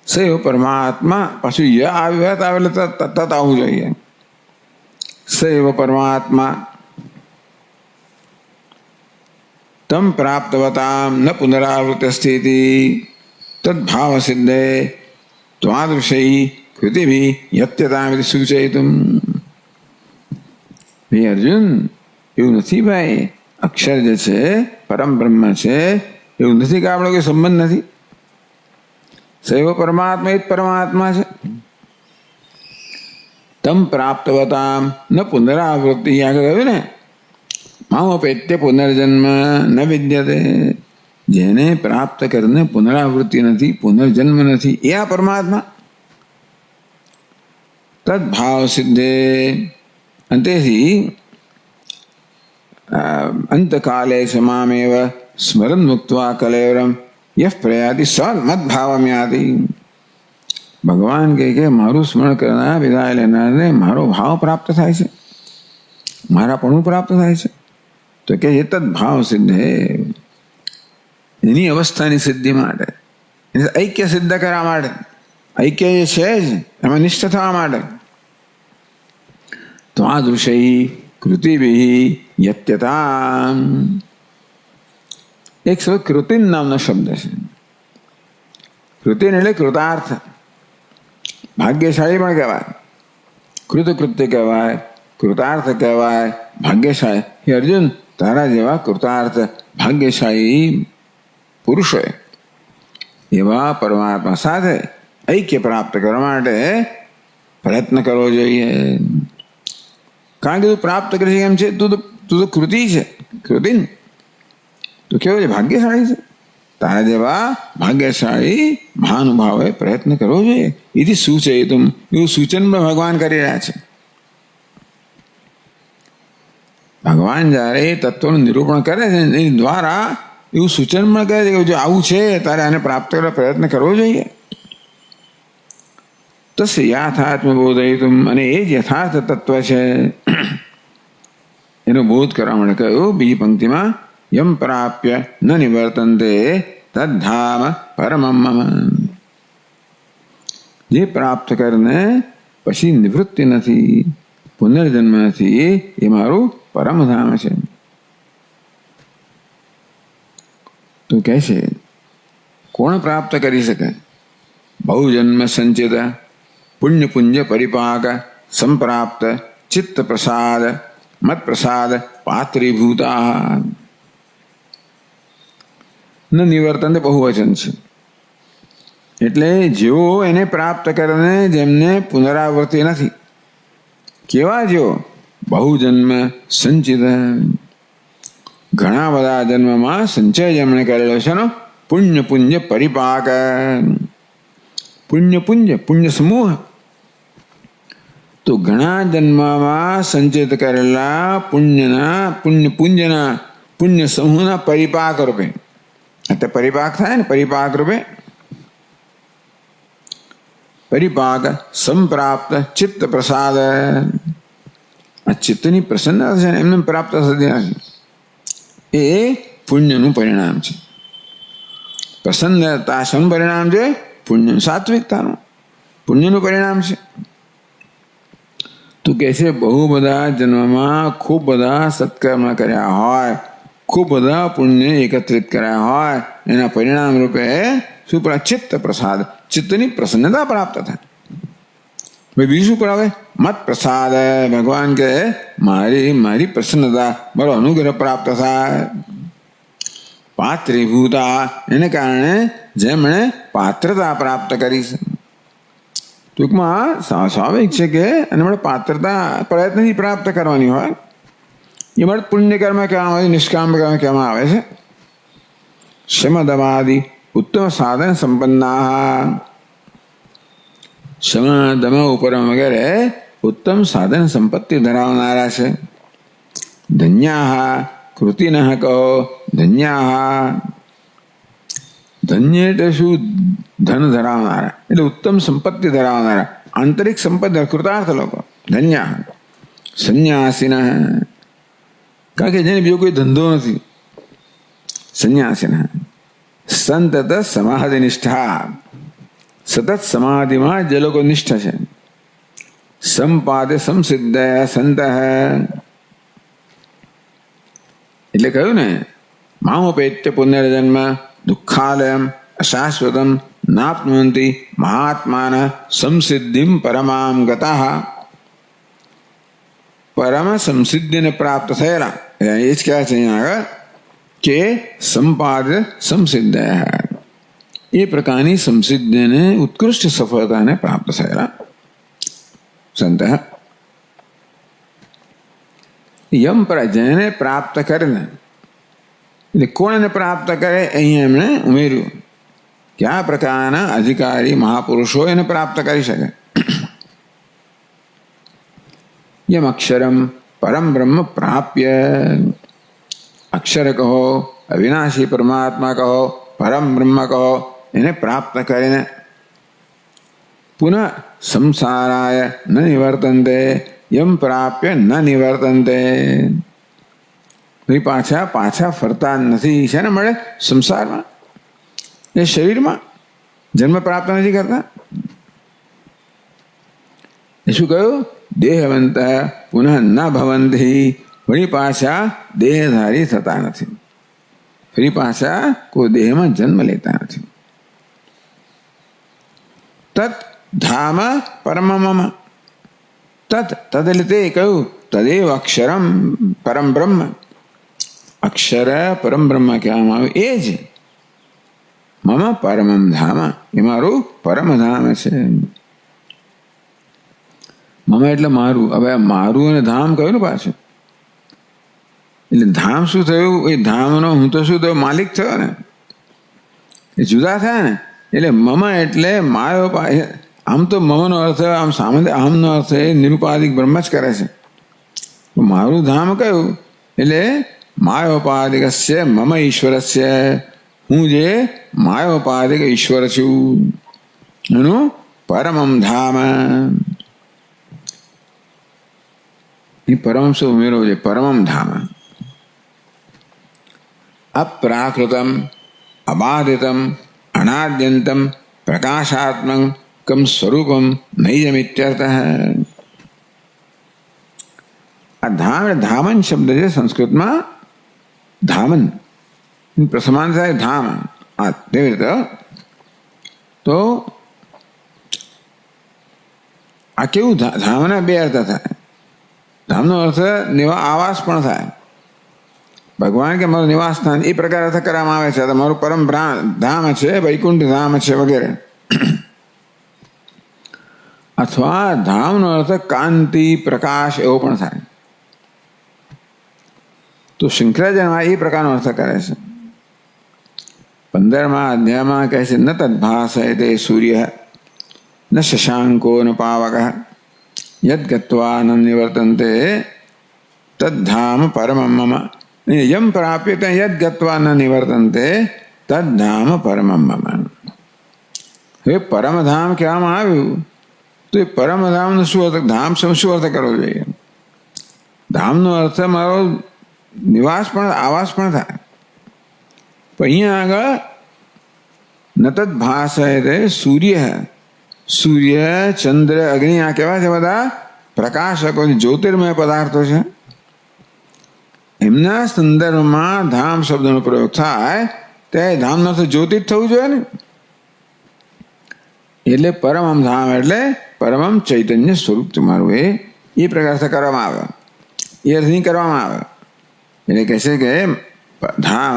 સૈવ પરમાત્મા, પાછું ય આવ્યા આવેલે તત આવવું જોઈએ. સૈવ પરમાત્મા તમ પ્રાપ્તવતામ ન પુનરાવૃત્ત સ્થિતિ તદ્ભાવ સિદ્ધે ત્વાદૃશૈ કૃતિભિ યત્યતામ સૂચયિતુમ. ભાઈ અર્જુન, એવું નથી ભાઈ, અક્ષર જે છે પરમ બ્રહ્મ છે, એવું નથી કે આપણો કોઈ સંબંધ નથી. સૈવ પરમાત્મા એ જ પરમાત્મા છે. તમ પ્રાપ્તવતામ ન પુનરાવૃત્તિ. આગળ કહ્યું ને મામોપેત્ય પુનર્જન્મ ન વિદ્યતે. જેને પ્રાપ્ત કરીને પુનરાવૃત્તિ નથી, પુનર્જન્મ નથી, એ આ પરમાત્મા. તદ્ભાવ સિદ્ધે. અંતેથી અંતકાલે સમામેવ સ્મરણ મુક્ત્વા કલેવરમ યહ પ્રયાતિ સ મદભાવમ યાતિ. ભગવાન કહે કે મારું સ્મરણ કરનાર, વિદાય લેનારને મારો ભાવ પ્રાપ્ત થાય છે, મારાપણું પ્રાપ્ત થાય છે. તો કે એ તદ્ભાવ સિદ્ધે, એની અવસ્થાની સિદ્ધિ માટે, ઐક્ય સિદ્ધ કરવા માટે, ઐક્ય જે છે જ એમાં નિષ્ઠ થવા માટે. તો આ દૃશ્ય કૃતિભિ યત્યતા. એક શબ્દ કૃતિન નામનો શબ્દ છે. કૃતિન એટલે કૃતાર્થ, ભાગ્યશાળી પણ કહેવાય, કૃતકૃત્ય કહેવાય, કૃતાર્થ કહેવાય, ભાગ્યશાળી. હે અર્જુન, તારા જેવા કૃતાર્થ ભાગ્યશાળી પુરુષોએ એવા પરમાત્મા સાથે ઐક્ય પ્રાપ્ત કરવા માટે પ્રયત્ન કરવો જોઈએ. કારણ કે તું પ્રાપ્ત કરી એમ છે, તું તો કૃતિ છે, કૃતિન તું કેવો છે, ભાગ્યશાળી છે. તારા જેવા ભાગ્યશાળી મહાનુભાવે પ્રયત્ન કરવો જોઈએ. એથી સૂચયિતુમ, એવું સૂચન પણ ભગવાન કરી રહ્યા છે. ભગવાન જ્યારે તત્વનું નિરૂપણ કરે છે એ દ્વારા એવું સૂચન પણ કરે છે કે જો આવું છે તારે આને પ્રાપ્ત કરવા પ્રયત્ન કરવો જોઈએ. તસ્ય યાથાત્મ બોધયિતુમ. અને એ જ યથાર્થ તત્વ છે એનો બોધ કરવા માટે કહ્યું બીજી પંક્તિમાં યમ પ્રાપ્ય ન નિવર્તન્તે તદ્ધામ પરમમ મમ. જે પ્રાપ્ત કરીને પછી નિવૃત્તિ નથી, પુનર્જન્મ નથી, એ મારું પરમધામ છે. તો કહે છે કોણ પ્રાપ્ત કરી શકે? બહુ જન્મ સંચિત પુણ્ય પુંજ પરિપાક સંપ્રાપ્ત ચિત્ત પ્રસાદ મત પ્રસાદ પાત્રીભૂતા. ન નિવર્તન બહુવચન છે. એટલે જેઓ એને પ્રાપ્ત કરીને જેમને પુનરાવૃત્તિ નથી, કેવા જેવો? બહુ જન્મ સંચિત, ઘણા બધા જન્મમાં સંચય જેમણે કરેલો છે ને, પુણ્ય પુંજ પરિપાક, પુણ્ય પુંજ પુણ્ય સમૂહ, તો ઘણા જન્મમાં સંચિત કરેલા પુણ્યના પુણ્ય પુંજના પુણ્ય સમૂહના પરિપાક રૂપે, એટલે પરિપાક થાય ને, પરિપાક રૂપે પરિપાક સંપ્રાપ્ત ચિત્ત પ્રસાદ, આ ચિત્તની પ્રસન્નતા છે ને એમને પ્રાપ્ત થતી નથી, એ પુણ્યનું પરિણામ છે. પ્રસન્નતા શાનું પરિણામ છે? પુણ્યનું, સાત્વિકતાનું, પુણ્યનું પરિણામ છે. તું કહે છે બહુ બધા જન્મમાં ખૂબ બધા સત્કર્મ કર્યા હોય, ખૂબ બધા પુણ્ય એકત્રિત કર્યા હોય, એના પરિણામ રૂપે શું પડે? ચિત્ત પ્રસાદ, ચિત્તની પ્રસન્નતા પ્રાપ્ત થાય. બીજું શું કરાવે? મત પ્રસાદ, ભગવાન કે મારી પ્રસન્નતા, મારો અનુગ્રહ પ્રાપ્ત થાય. પાત્રીભૂતા, એને કારણે જેમણે પાત્રતા પ્રાપ્ત કરી છે. ટૂંકમાં સ્વાભાવિક છે કે એને મળે પાત્રતા પ્રયત્નથી પ્રાપ્ત કરવાની હોય, એ મળે પુણ્ય કર્મ કહેવામાં આવે, નિષ્કામ કર્મ કહેવામાં આવે છે. શમદમાદિ ઉત્તમ સાધન સંપન્ના, શમ દમ ઉપરમ વગેરે ઉત્તમ સાધન સંપત્તિ ધરાવનારા છે. ધન્યા કૃતિન કહો, ધન્યા, ધન્ય એટલે શું? ધન ધરાવનારા, એટલે ઉત્તમ સંપત્તિ ધરાવનારા, આંતરિક સંપત્તિ, કૃતાર્થ લોકો, ધન્યા. સંન્યાસીના, કારણ કે જેને બીજો કોઈ ધંધો નથી, સંન્યાસીના. સંતત સમાધિ નિષ્ઠા, સતત સમાધિમાં જે લોકો નિષ્ઠ છે. સંપાદે સંસિદ્ધ સંત, એટલે કહ્યું ને, મામોપેત્ય પુનર્જન્મ દુઃખાલયમ અશાશ્વતમ નાપ્નુવંતિ મહાત્માન સંસિદ્ધિમ પરમામ ગતઃ. પરમ સંસિદ્ધિને પ્રાપ્ત થયેલા, એ જ કહે છે અહીંયા આગળ કે સંપાદ સંસિદ્ધ, એ પ્રકારની સંસિદ્ધિને ઉત્કૃષ્ટ સફળતાને પ્રાપ્ત થયેલા સંત. યમ પર, જેને પ્રાપ્ત કરીને, એટલે કોણ એને પ્રાપ્ત કરે અહીંયા એમણે ઉમેર્યું કે આ પ્રકારના અધિકારી મહાપુરુષો એને પ્રાપ્ત કરી શકે. યમ અક્ષરમ પરમ બ્રહ્મ પ્રાપ્ય, અક્ષર કહો, અવિનાશી પરમાત્મા કહો, પરમ બ્રહ્મ કહો, એને પ્રાપ્ત કરીને પુનઃ સંસારાય ન નિવર્તન્તે, યમ પ્રાપ્ય ન નિવર્તન્તે, પાછા ફરતા નથી. છે ને મળે સંસારમાં, એ શરીરમાં જન્મ પ્રાપ્ત નથી કરતા. એ શું કહ્યું? દેહવંત પુનઃ ન ભવંતી, વળી પાછા દેહધારી થતા નથી, ફરી પાછા કોઈ દેહમાં જન્મ લેતા નથી. તત ધામ પરમમ, તત એટલે તે કહ્યું, તદેવ અક્ષરમ પરમ બ્રહ્મ, અક્ષર પરમ બ્રહ્મ કહેવામાં આવે એ જ મમ પરમમ ધામ, એ મારું પરમ ધામ છે. મમ એટલે મારું. હવે મારું અને ધામ કહ્યું ને પાછું, એટલે ધામ શું થયું? એ ધામનો હું તો શું થયો? માલિક થયો ને, એ જુદા થયા ને. એટલે મમ એટલે માયો, આમ તો મમનો અર્થ, આમ સામાન્ય અહમનો અર્થ એ નિરુપાધિક બ્રહ્મ જ કરે છે. મારું ધામ કયું? એટલે માયોપાધિકસ્ય મમ ઈશ્વરસ્ય, હું જે માયોપાધિક ઈશ્વર છું એનું પરમમ ધામ. એ પરમ શું ઉમેરો છે? પરમમ ધામ. અપ્રાકૃતમ અબાધિતમ અનાદ્યંતમ પ્રકાશાત્મકમ સ્વરૂપમ નૈયમિત્યર્થ. આ ધામ, ધામન શબ્દ છે સંસ્કૃતમાં, ધામન પ્રસમાન થાય ધામ. આ તેવી રીતે તો આ કેવું? ધામના બે અર્થ થાય. ધામનો અર્થ આવાસ પણ થાય. ભગવાન કે મારું નિવાસ સ્થાન, એ પ્રકાર અર્થ કરવામાં આવે છે. મારું પરમ ધામ છે, વૈકુંઠ ધામ છે વગેરે. અથવા ધામનો અર્થ કાંતિ પ્રકાશ એવો પણ થાય. તો શંકરાચાર્યમાં એ પ્રકારનો અર્થ કરે છે. 15મા અધ્યાયમાં કહે છે ન તદ્ભાસયતે સૂર્ય ન શશાંકો ન પાવક યદ ગત્વા ન નિવર્તન્તે તદ્ધામ પરમમ મમ. યમ પ્રાપ્ય યદ ગત્વા ન નિવર્તન્તે તદ્ધામ પરમમ મમ. હવે પરમધામ કહેવામાં આવ્યું તો એ પરમધામનો શું અર્થ, ધામ શું અર્થ કરવો જોઈએ? ધામનો અર્થ મારો નિવાસ પણ આવાસ પણ થાય. પણ અહીંયા આગળ ન તદ્ભાસયતે સૂર્ય, સૂર્ય ચંદ્ર અગ્નિ આ કેવા છે? બધા પ્રકાશકો, જ્યોતિર્મય પદાર્થો છે. એમના સંદર્ભમાં ધામ શબ્દનો પ્રયોગ થાય ત્યારે ધામનો અર્થ જ્યોતિ જ થવું જોઈએ ને. એટલે પરમમ ધામ એટલે પરમમ ચૈતન્ય સ્વરૂપ તમારું એ પ્રકારથી કરવામાં આવે, એ અર્થની કરવામાં આવે. એટલે કહે છે કે ધામ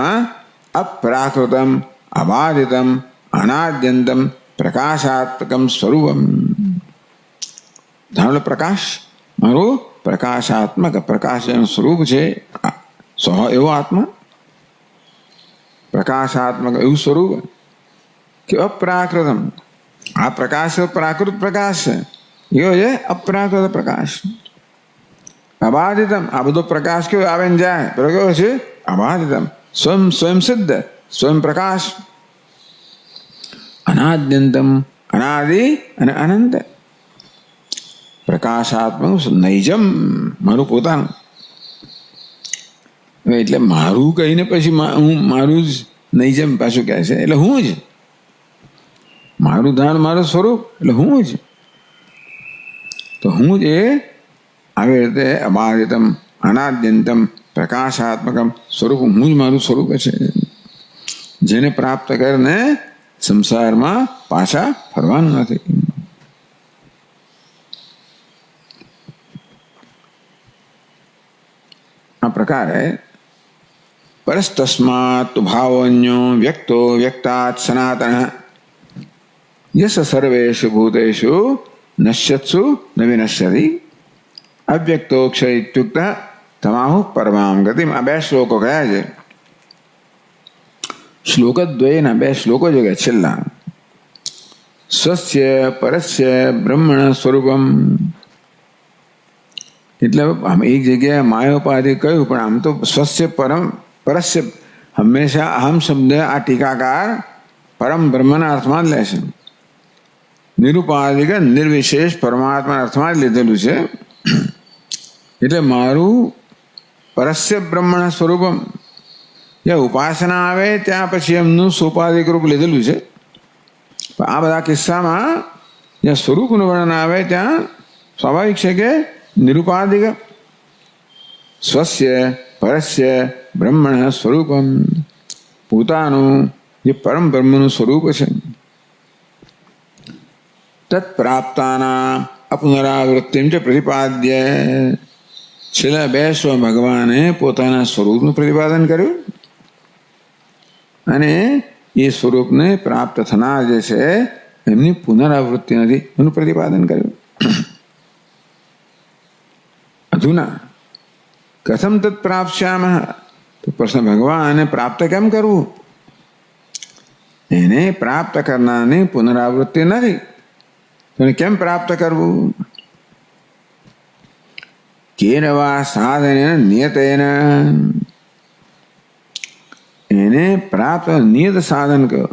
અપ્રાકૃતમ અબાધિતમ અનાદ્યંતમ પ્રકાશાત્મકમ સ્વરૂપમ. ધામ એટલે પ્રકાશ, મારું પ્રકાશાત્મક પ્રકાશનું સ્વરૂપ છે. એવો આત્મા પ્રકાશાત્મક એવું સ્વરૂપ કે અપ્રાકૃતમ. આ પ્રકાશ પ્રાકૃત પ્રકાશ છે, એવો છે અપ્રાકૃત પ્રકાશ. અબાધિતમ, આ બધો પ્રકાશ કેવો આવે ને જાય, પેલો કેવો છે? અબાધિતમ, સ્વયં સિદ્ધ, સ્વયં પ્રકાશ. અનાદ્યંતમ, અનાદિ અને અનંત. પ્રકાશાત્મક નૈજમ, મારું પોતાનું. એટલે મારું કહીને પછી હું મારું જ નૈજમ પાછું કહે છે. એટલે હું જ મારું ધાન, મારું સ્વરૂપ એટલે હું જ. તો હું જ એ આવી રીતે અબાધિતમ અનાદ્યંતમ પ્રકાશાત્મકમ સ્વરૂપ, હું જ મારું સ્વરૂપ છે, જેને પ્રાપ્ત કરીને સંસારમાં પાછા ફરવાનું નથી. આ પ્રકારે પરસ્તસ્માત ભાવોન્યો વ્યક્તો વ્યક્તાત સનાતન યસ સર્વેષુ ભૂતેષુ નશ્યત્સુ ન વિનશ્યતિ અવ્યક્તોક્ષય ઇત્યુક્ત તમાહુ પરમામ ગતિમ. આ બે શ્લોકો કયા છે? શ્લોકદ્વયના બે શ્લોકો છે કે છેલ્લા. સ્વસ્ય પરસ્ય બ્રહ્મણ સ્વરૂપમ. એટલે એક જગ્યાએ માયોપાધિ કહ્યું, પણ આમ તો સ્વસ્ય પરમ પરસ્ય હંમેશા અહમ શબ્દ આ ટીકાકાર પરમ બ્રહ્મના અર્થમાં જ લે છે. નિરુપાધિક નિર્વિશેષ પરમાત્માના અર્થમાં જ લીધેલું છે. એટલે મારું પરસ્ય બ્રહ્મણ સ્વરૂપમ, જ્યાં ઉપાસના આવે ત્યાં પછી એમનું સોપાધિક રૂપ લીધેલું છે. પણ આ બધા કિસ્સામાં જ્યાં સ્વરૂપનું વર્ણન આવે ત્યાં સ્વાભાવિક છે કે નિરુપાધિક સ્વસ્ય પરસ્ય બ્રહ્મણ સ્વરૂપમ, પોતાનું જે પરમ બ્રહ્મનું સ્વરૂપ છે. તત્પ્રાપ્તાના અપુનરાવૃત્તિમ ચ પ્રતિપાદ્ય. છેલ્લા બે શ્લોક ભગવાને પોતાના સ્વરૂપનું પ્રતિપાદન કર્યું અને એ સ્વરૂપને પ્રાપ્ત થનાર જે છે એમની પુનરાવૃત્તિ નથી એનું પ્રતિપાદન કર્યું. અધુના કથમ તત્ પ્રાપ્સ્યામઃ. તો પ્રશ્ન, ભગવાનને પ્રાપ્ત કેમ કરવું? એને પ્રાપ્ત કરનારની પુનરાવૃત્તિ નથી, તો કેમ પ્રાપ્ત કરવું? કેન વા સાધનેન નિયતેન. એને પ્રાપ્ત નિયત સાધન કહો.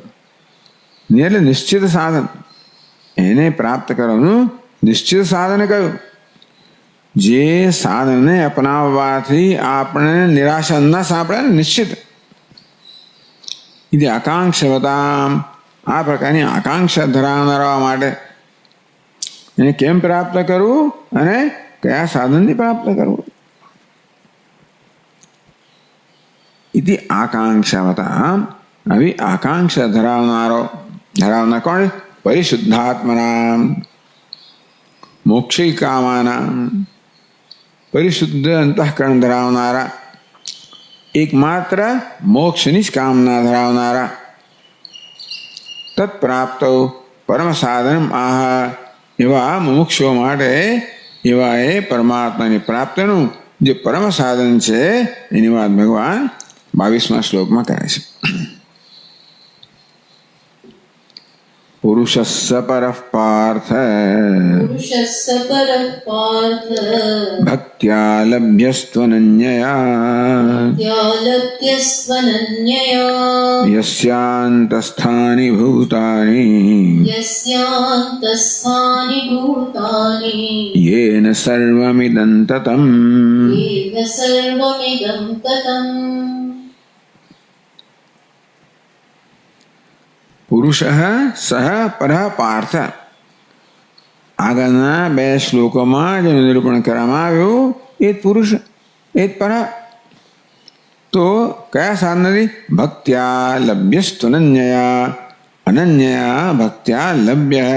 નિયત એટલે નિશ્ચિત સાધન. એને પ્રાપ્ત કરવાનું નિશ્ચિત સાધન કયું? જે સાધનને અપનાવવાથી આપણે નિરાશા ન સાંપડે ને, નિશ્ચિત. એટલે આકાંક્ષવતા, આ પ્રકારની આકાંક્ષા ધરાવનારા માટે એને કેમ પ્રાપ્ત કરવું અને કયા સાધનથી પ્રાપ્ત કરવું? ઇતિ આકાંક્ષાવતા. આવી આકાંક્ષા ધરાવનાર કોણ? પરિશુદ્ધાત્મના, મોક્ષિકામાના, પરિશુદ્ધ અંતઃકરણ ધરાવનારા, એકમાત્ર મોક્ષની જ કામના ધરાવનારા. તત્પ્રાપ્ત પરમ સાધન આહ. એવા મુમુક્ષુઓ માટે એવા એ પરમાત્માની પ્રાપ્તિનું જે પરમ સાધન છે એની વાત ભગવાન 22મા શ્લોકમાં કહે છે. પુરુષસ્સ પરઃ પાર્થ પુરુષસ્સ પરઃ પાર્થ ભક્ત્યા લભ્યસ્ત્વનન્યયા ત્યાલભ્યસ્વનન્યયા યસ્યાંતસ્થાનિ ભૂતાનિ યસ્યાંતસ્થાનિ ભૂતાનિ યેન સર્વમિદં તતં. येन सर्वमिदं ततम्. પુરુષ સહ પરઃ પાર્થ. આગળના 2 શ્લોકોમાં જે નિરૂપણ કરવામાં આવ્યું એ જ પુરુષ, એ જ પરઃ. તો કયા સાધનથી? ભક્ત્યા લભ્યસ્ત્વનન્યયા, અનન્યયા ભક્ત્યા લભ્ય.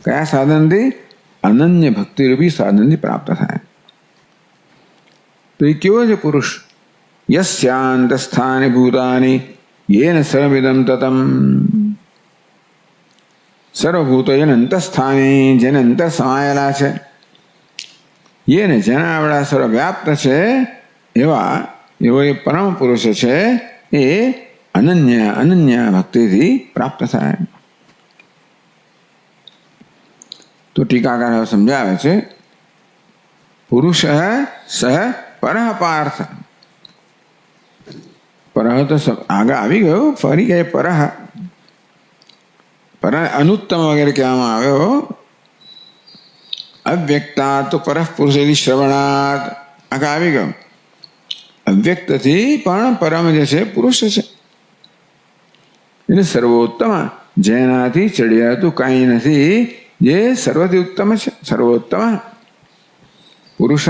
કયા સાધનથી? અનન્ય ભક્તિરૂપી સાધનથી પ્રાપ્ત થાય. તો એ કેવો છે પુરુષ? યસ્યાંત સ્થાને ભૂતાની યેન સર્વમિદં તતં. સર્વભૂતો જેને અંતસ્થાને, જેને અંતર સમાયેલા છે, યેને જેના આપણા સર્વવ્યાપ્ત છે એવો એ પરમ પુરુષ છે એ અનન્ય ભક્તિથી પ્રાપ્ત થાય. તો ટીકાકાર સમજાવે છે પુરુષ સહ પરઃ પાર્થ. પરહ તો આગળ આવી ગયો, ફરી કહે પરહ. પર અનુત્તમ વગેરે કહેવામાં આવ્યો. અવ્યક્તા તો પરઃ પુરુષેથી શ્રવણાત આગળ આવી ગયો. અવ્યક્તથી પણ પરમ જે છે પુરુષ છે, એટલે સર્વોત્તમ, જેનાથી ચડિયાતું કાંઈ નથી, જે સર્વથી ઉત્તમ છે. સર્વોત્તમ પુરુષ.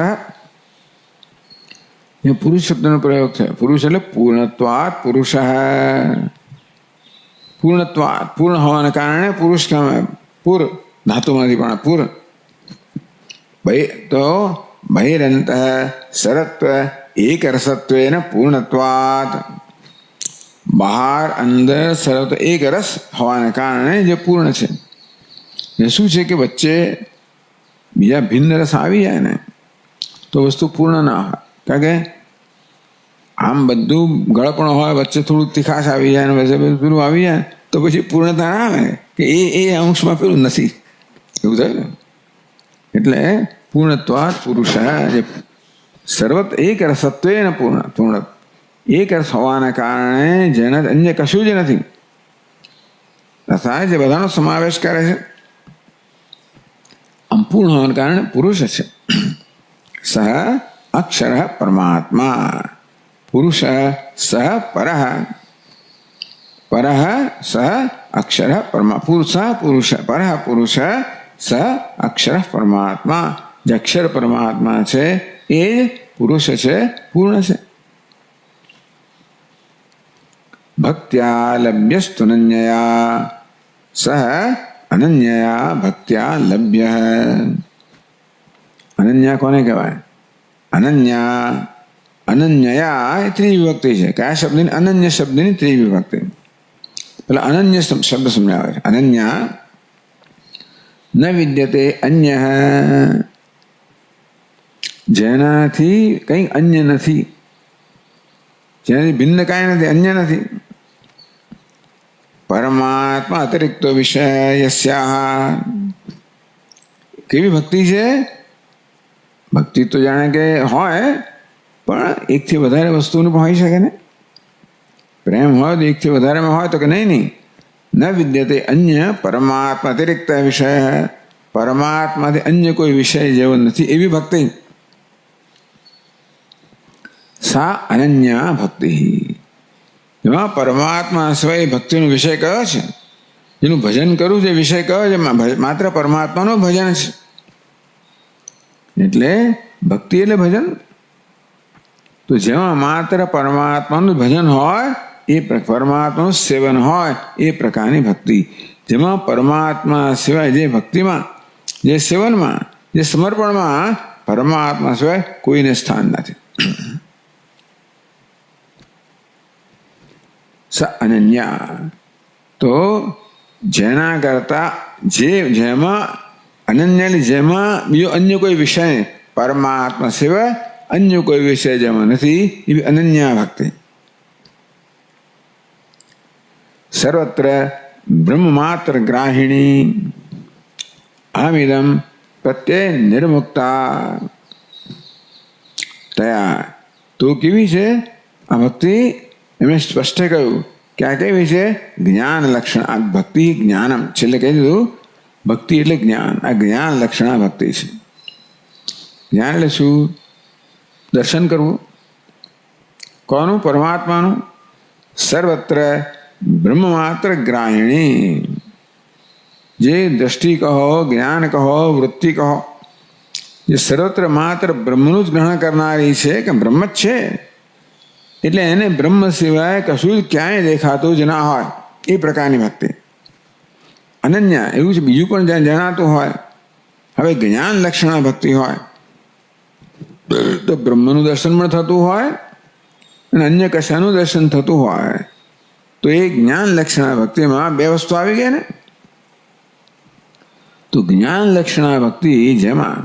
એ પુરુષ શબ્દનો પ્રયોગ છે. પુરુષ એટલે પૂર્ણત્વાત પુરુષ. પૂર્ણત્વાત, પૂર્ણ હોવાને કારણે પુરુષ કહેવાય. પૂર ધાતુમાંથી પણ પૂર. તો બહિરંત સરત્વ એક રસત્વેન પૂર્ણત્વાત. બહાર અંદર સર્વત્ર એક રસ હોવાને કારણે જે પૂર્ણ છે. એ શું છે કે વચ્ચે બીજા ભિન્ન રસ આવી જાય ને તો વસ્તુ પૂર્ણ ના હોય. કારણ કે આમ બધું ગળપણ હોય, વચ્ચે થોડું તીખાશ આવી જાય, વચ્ચે પેલું આવી જાય તો પછી પૂર્ણતા ના આવે કે એ અંશમાં પેલું નથી, એવું થાય ને. એટલે પૂર્ણત્વાત પુરુષ, જે સર્વત્ર એક રસત્વે ને પૂર્ણ એક રસ હોવાના કારણે જેના અન્ય કશું જ નથી, રસાય જે બધાનો સમાવેશ કરે છે, સંપૂર્ણ હોવાના કારણે પુરુષ છે. સહ અક્ષર પરમાત્મા. પુરુષ સહ પરઃ. પરઃ સહ અક્ષર પુરુષ પરઃ પુરુષ સહ અક્ષર પરમાત્મા. જે અક્ષર પરમાત્મા છે એ પુરુષ છે, પૂર્ણ છે. ભક્ત્યા લભ્યસ્ત્વનન્યયા સહ અનન્યયા ભક્ત્યા લભ્ય. અનન્યા કોને કહેવાય? અનન્યયા એ ત્રિવિભક્તિ છે. કયા શબ્દની? અનન્ય શબ્દની ત્રિવિભક્તિ. પેલા અનન્ય શબ્દ સમજાવે છે. અનન્યા ન વિદ્યતે અન્ય, જેનાથી કંઈ અન્ય નથી, જેનાથી ભિન્ન કાંઈ નથી, અન્ય નથી. પરમાત્મા અતિરિક્ત વિષય યસ્યાહ. કેવી ભક્તિ છે? ભક્તિ તો જાણે કે હોય પણ એકથી વધારે વસ્તુનું પણ હોઈ શકે ને. પ્રેમ હોય તો એકથી વધારેમાં હોય તો કે નહીં. ન વિદ્યતે અન્ય પરમાત્મા અતિરિક્ત વિષય. પરમાત્માથી અન્ય કોઈ વિષય જેવો નથી એવી ભક્તિ. સા અનન્ય ભક્તિ. એમાં પરમાત્મા સિવાય ભક્તિનો વિષય કયો છે? જેનું ભજન કરવું છે વિષય કયો છે? માત્ર પરમાત્માનું ભજન છે. એટલે ભક્તિ એટલે ભજન. તો જેમાં માત્ર પરમાત્માનું ભજન હોય, એ પરમાત્માનું સેવન હોય, એ પ્રકારની ભક્તિ. જેમાં પરમાત્મા સિવાય જે ભક્તિમાં, જે સેવનમાં, જે સમર્પણમાં પરમાત્મા સિવાય કોઈને સ્થાન નથી. સ અનન્યા. તો જેના કરતા જેમાં અનન્યની જેમાં બીજો અન્ય કોઈ વિષય પરમાત્મા સિવાય અન્ય કોઈ વિષય જેમાં નથી એવી અનન્ય ભક્તિ. સર્વત્ર બ્રહ્મ માત્ર ગ્રાહિણી આમિદમ પ્રત્યે નિર્મુક્તા તયા. તો કેવી છે આ ભક્તિ? એમણે સ્પષ્ટ કહ્યું કે આ કેવી છે? જ્ઞાન લક્ષણ. આ ભક્તિ જ્ઞાનમ, છેલ્લે કહી દીધું ભક્તિ એટલે જ્ઞાન. આ જ્ઞાન લક્ષણ ભક્તિ છે. જ્ઞાન એટલે શું? દર્શન કરવું. કોનું? પરમાત્માનું. સર્વત્ર બ્રહ્મ માત્ર ગ્રાહિણી. જે દ્રષ્ટિ કહો, જ્ઞાન કહો, વૃત્તિ કહો, જે સર્વત્ર માત્ર બ્રહ્મનું જ ગ્રહણ કરનારી છે કે બ્રહ્મ જ છે, એટલે એને બ્રહ્મ સિવાય કશું જ ક્યાંય દેખાતું જ ના હોય એ પ્રકારની ભક્તિ. અનન્ય એવું છે બીજું પણ જ્યાં જણાતું હોય. હવે જ્ઞાન લક્ષણ ભક્તિ હોય તો બ્રહ્મનું દર્શન પણ થતું હોય અને અન્ય કશાનું દર્શન થતું હોય. તો એ જ્ઞાન લક્ષણ ભક્તિમાં બે વસ્તુ આવી ગઈ ને. તો જ્ઞાન લક્ષણ ભક્તિ જેમાં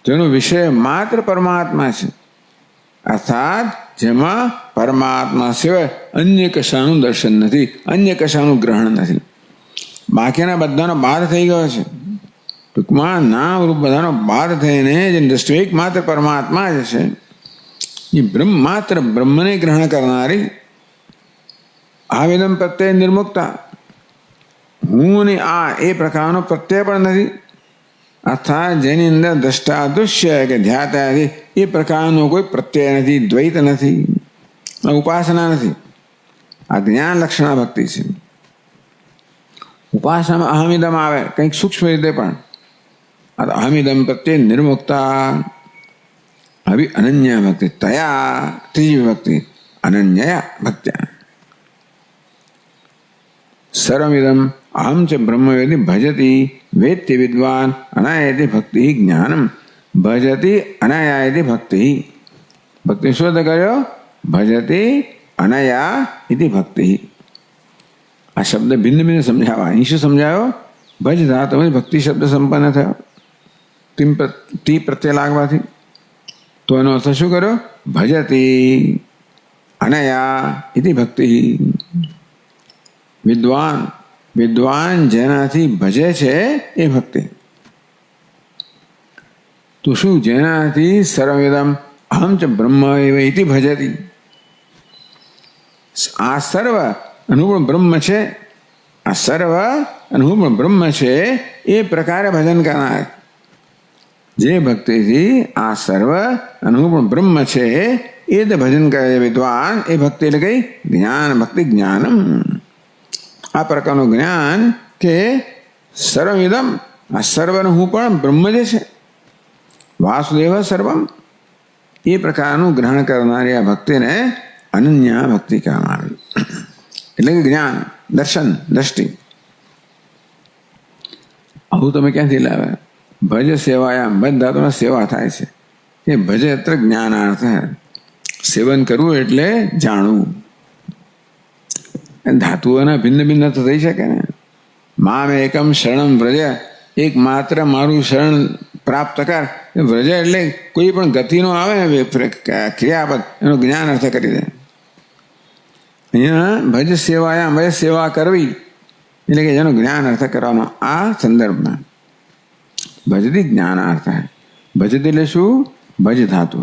જેનો વિષય માત્ર પરમાત્મા છે, અર્થાત જેમાં પરમાત્મા સિવાય અન્ય કશાનું દર્શન નથી, અન્ય કશાનું ગ્રહણ નથી. બાકીના બધાનો બાદ થઈ ગયો છે. ટૂંકમાં નામ રૂપ બધાનો બાદ થઈને જે દ્રષ્ટિ એક માત્ર પરમાત્મા જ છે, એ બ્રહ્મ માત્ર બ્રહ્મને ગ્રહણ કરનારી આવેદન પ્રત્યે નિર્મુક્તા. હું ને આ એ પ્રકારનો પ્રત્યય પણ નથી, અર્થાત જેની અંદર દ્રષ્ટા દૃશ્ય કે ધ્યાતા એ પ્રકારનો કોઈ પ્રત્યય નથી, દ્વૈત નથી, ઉપાસના નથી. આ જ્ઞાન લક્ષણ ભક્તિ છે. ઉપાસનામાં અહમિદમ આવે કંઈક સૂક્ષ્મ રીતે પણ. આ અહમિદમ પ્રત્યે નિર્મુક્તા આવી અનન્ય ભક્તિ. તયા ત્રીજી ભક્તિ અનન્ય ભક્ત્યા. સર્વમિદમ અહમ ચ બ્રહ્મવેદી ભજતી વેત્ય વિદ્વાન અનાયતિ ભક્તિ જ્ઞાનમ ભજતી અનાયાયતિ ભક્તિ. ભક્તિ શોધ કર્યો ભજતી અનયા ઇતિ ભક્તિ. આ શબ્દ ભિન્ન ભિન્ન સમજાવવા. અહીં શું સમજાયો? ભજ ધાતુ ભક્તિ શબ્દ સંપન્ન થયો તી પ્રત્યે લાગવાથી. તો એનો અર્થ શું કર્યો? ભજતી અનયા ઇતિ ભક્તિ. વિદ્વાન વિદ્વાન જેનાથી ભજે છે એ ભક્તિ. તો શું? જેનાથી સર્વમિદમ અહમ ચ બ્રહ્મ એવ ઇતિ ભજતી. આ સર્વ અનુપમ બ્રહ્મ છે, આ સર્વ અનુપમ બ્રહ્મ છે એ પ્રકારે ભજન કરનાર. જે ભક્તિથી આ સર્વ અનુપમ બ્રહ્મ છે એ જ ભજન કરે વિદ્વાન, એ ભક્તિ એટલે કઈ? જ્ઞાન ભક્તિ. જ્ઞાનમ આ પ્રકારનું જ્ઞાન કે સર્વમિદમ આ સર્વનું હું પણ બ્રહ્મ જે છે, વાસુદેવ સર્વમ, એ પ્રકારનું ગ્રહણ કરનારી આ ભક્તિને અનન્ય ભક્તિ કહેવામાં આવી. એટલે કે જ્ઞાન દર્શન દ્રષ્ટિ. આવું તમે ક્યાંથી લાવે? ભજ સેવાયામ. ભજ ધાતુમાં સેવા થાય છે. એ ભજે અત્ર જ્ઞાનાર્થ. સેવન કરવું એટલે જાણવું. ધાતુઓના ભિન્ન ભિન્ન તો થઈ શકે ને. મામ એકમ શરણમ વ્રજ. એક માત્ર મારું શરણ પ્રાપ્ત કર. વ્રજ એટલે કોઈ પણ ગતિનો આવે ક્રિયાપદ, એનો જ્ઞાન અર્થ કરી દે. અહીંયા ભજ સેવાયા ભજ સેવા કરવી એટલે કે જેનો જ્ઞાન અર્થ કરવાનો. આ સંદર્ભમાં ભજતી જ્ઞાનાર્થ. ભજતી એટલે શું? ભજ ધાતુ.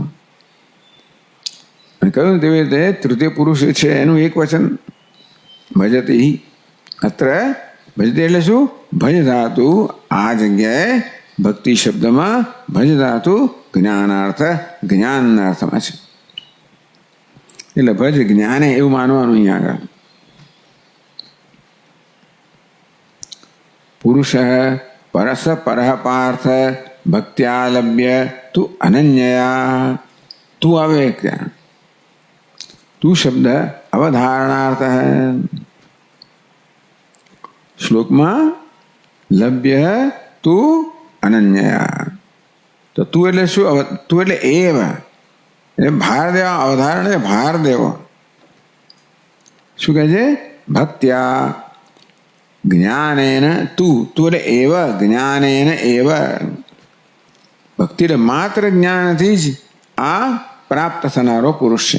કહ્યું તેવી રીતે તૃતીય પુરુષ છે એનું એક વચન ભજતી. અત્ર ભજતી એટલે શું? ભજ ધાતુ. આ જગ્યાએ ભક્તિ શબ્દમાં ભજ ધાતુ જ્ઞાનાર્થ જ્ઞાનના અર્થમાં છે. એટલે ભજ જ્ઞાને એવું માનવાનું. અહીંયા આગળ પુરુષ પરસ પરઃ પાર્થ ભક્ત્યાલભ્ય તું અનન્યયા. તું આવે ત્યાં. તું શબ્દ અવધારણાર્થ. શ્લોકમાં લભ્ય તું અનન્યયા. તો તું એટલે શું? તું એટલે એવ એટલે ભાર દેવા. અવધારણ એટલે ભાર દેવો. શું કહે છે? ભક્ત્યા જ્ઞાનેન તું એટલે એવ જ્ઞાનેન એવ ભક્તિ એટલે માત્ર જ્ઞાનથી જ આ પ્રાપ્ત થનારો પુરુષ છે.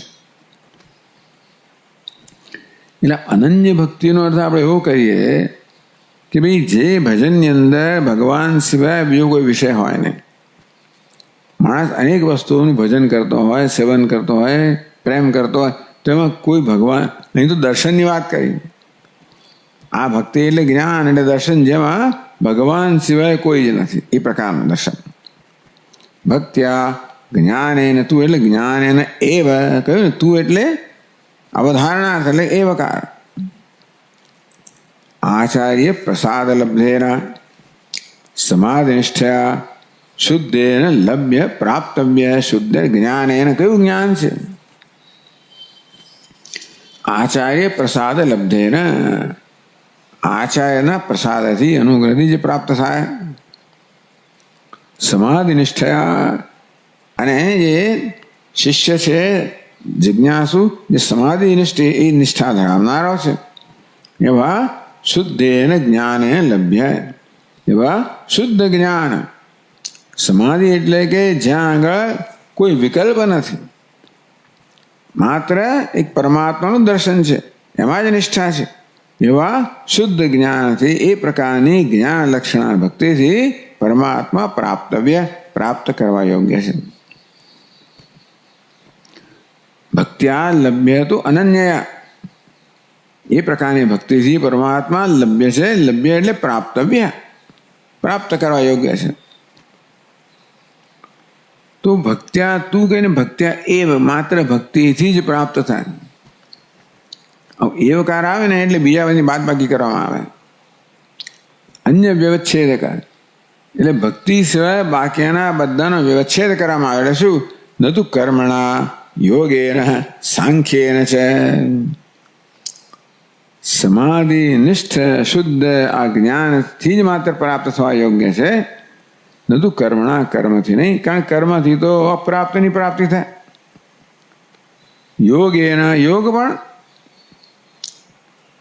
એટલે અનન્ય ભક્તિનો અર્થ આપણે એવો કરીએ કે ભાઈ જે ભજનની અંદર ભગવાન સિવાય બીજો કોઈ વિષય હોય નહીં. માણસ અનેક વસ્તુઓનું ભજન કરતો હોય, સેવન કરતો હોય, પ્રેમ કરતો હોય, તેમાં કોઈ ભગવાન નહીં તો દર્શનની વાત કરી. આ ભક્તિ એટલે જ્ઞાન એટલે દર્શન, જેમાં ભગવાન સિવાય કોઈ જ નથી, એ પ્રકારનું દર્શન. ભક્ત્યા જ્ઞાનેન તું એટલે જ્ઞાનેન એવ કહ્યું ને, તું એટલે અવધારણાર્થ એટલે એવકાર. આચાર્ય પ્રસાદ લબ્ધેના સમાધિનિષ્ઠયા શુદ્ધેન લભ્ય પ્રાપ્તવ્ય. શુદ્ધ જ્ઞાનેન કયું જ્ઞાન છે? આચાર્ય પ્રસાદ લબ્ધેન, આચાર્યના પ્રસાદથી અનુગ્રહથી જે પ્રાપ્ત થાય. સમાધિનિષ્ઠયા, અને જે શિષ્ય છે જિજ્ઞાસુ, જે સમાધિ એ નિષ્ઠા ધરાવનારો છે, એવા શુદ્ધેન જ્ઞાને લભ્ય, એવા શુદ્ધ જ્ઞાન. સમાધિ એટલે કે જ્યાં આગળ કોઈ વિકલ્પ નથી, માત્ર એક પરમાત્માનું દર્શન છે, એમાં જ નિષ્ઠા છે, એવા શુદ્ધ જ્ઞાનથી, એ પ્રકારની જ્ઞાન લક્ષણા ભક્તિથી પરમાત્મા પ્રાપ્તવ્ય, પ્રાપ્ત કરવા યોગ્ય છે. ભક્ત્યા લભ્ય તો અનન્યયા, એ પ્રકારની ભક્તિથી પરમાત્મા લભ્ય છે. લભ્ય એટલે પ્રાપ્તવ્ય, પ્રાપ્ત કરવા યોગ્ય છે. તો ભક્ત્યા તું કહીને ભક્ત્યા એવ, માત્ર ભક્તિથી જ પ્રાપ્ત થાય. એવકાર આવે ને એટલે બીજા બધી બાદ બાકી કરવામાં આવે, અન્ય વ્યવચ્છેદકાર. એટલે ભક્તિ સિવાય બાકીના બધાનો વ્યવચ્છેદ કરવામાં આવે. એટલે શું? ન તું કર્મણા યોગેન સાંખ્યેન છે. સમાધિ નિષ્ઠ શુદ્ધ આ જ્ઞાનથી જ માત્ર પ્રાપ્ત થવા યોગ્ય છે, ન તું કર્મણા, કર્મથી નહીં. કારણ કર્મથી તો અપ્રાપ્તની પ્રાપ્તિ થાય. યોગેન, યોગ પણ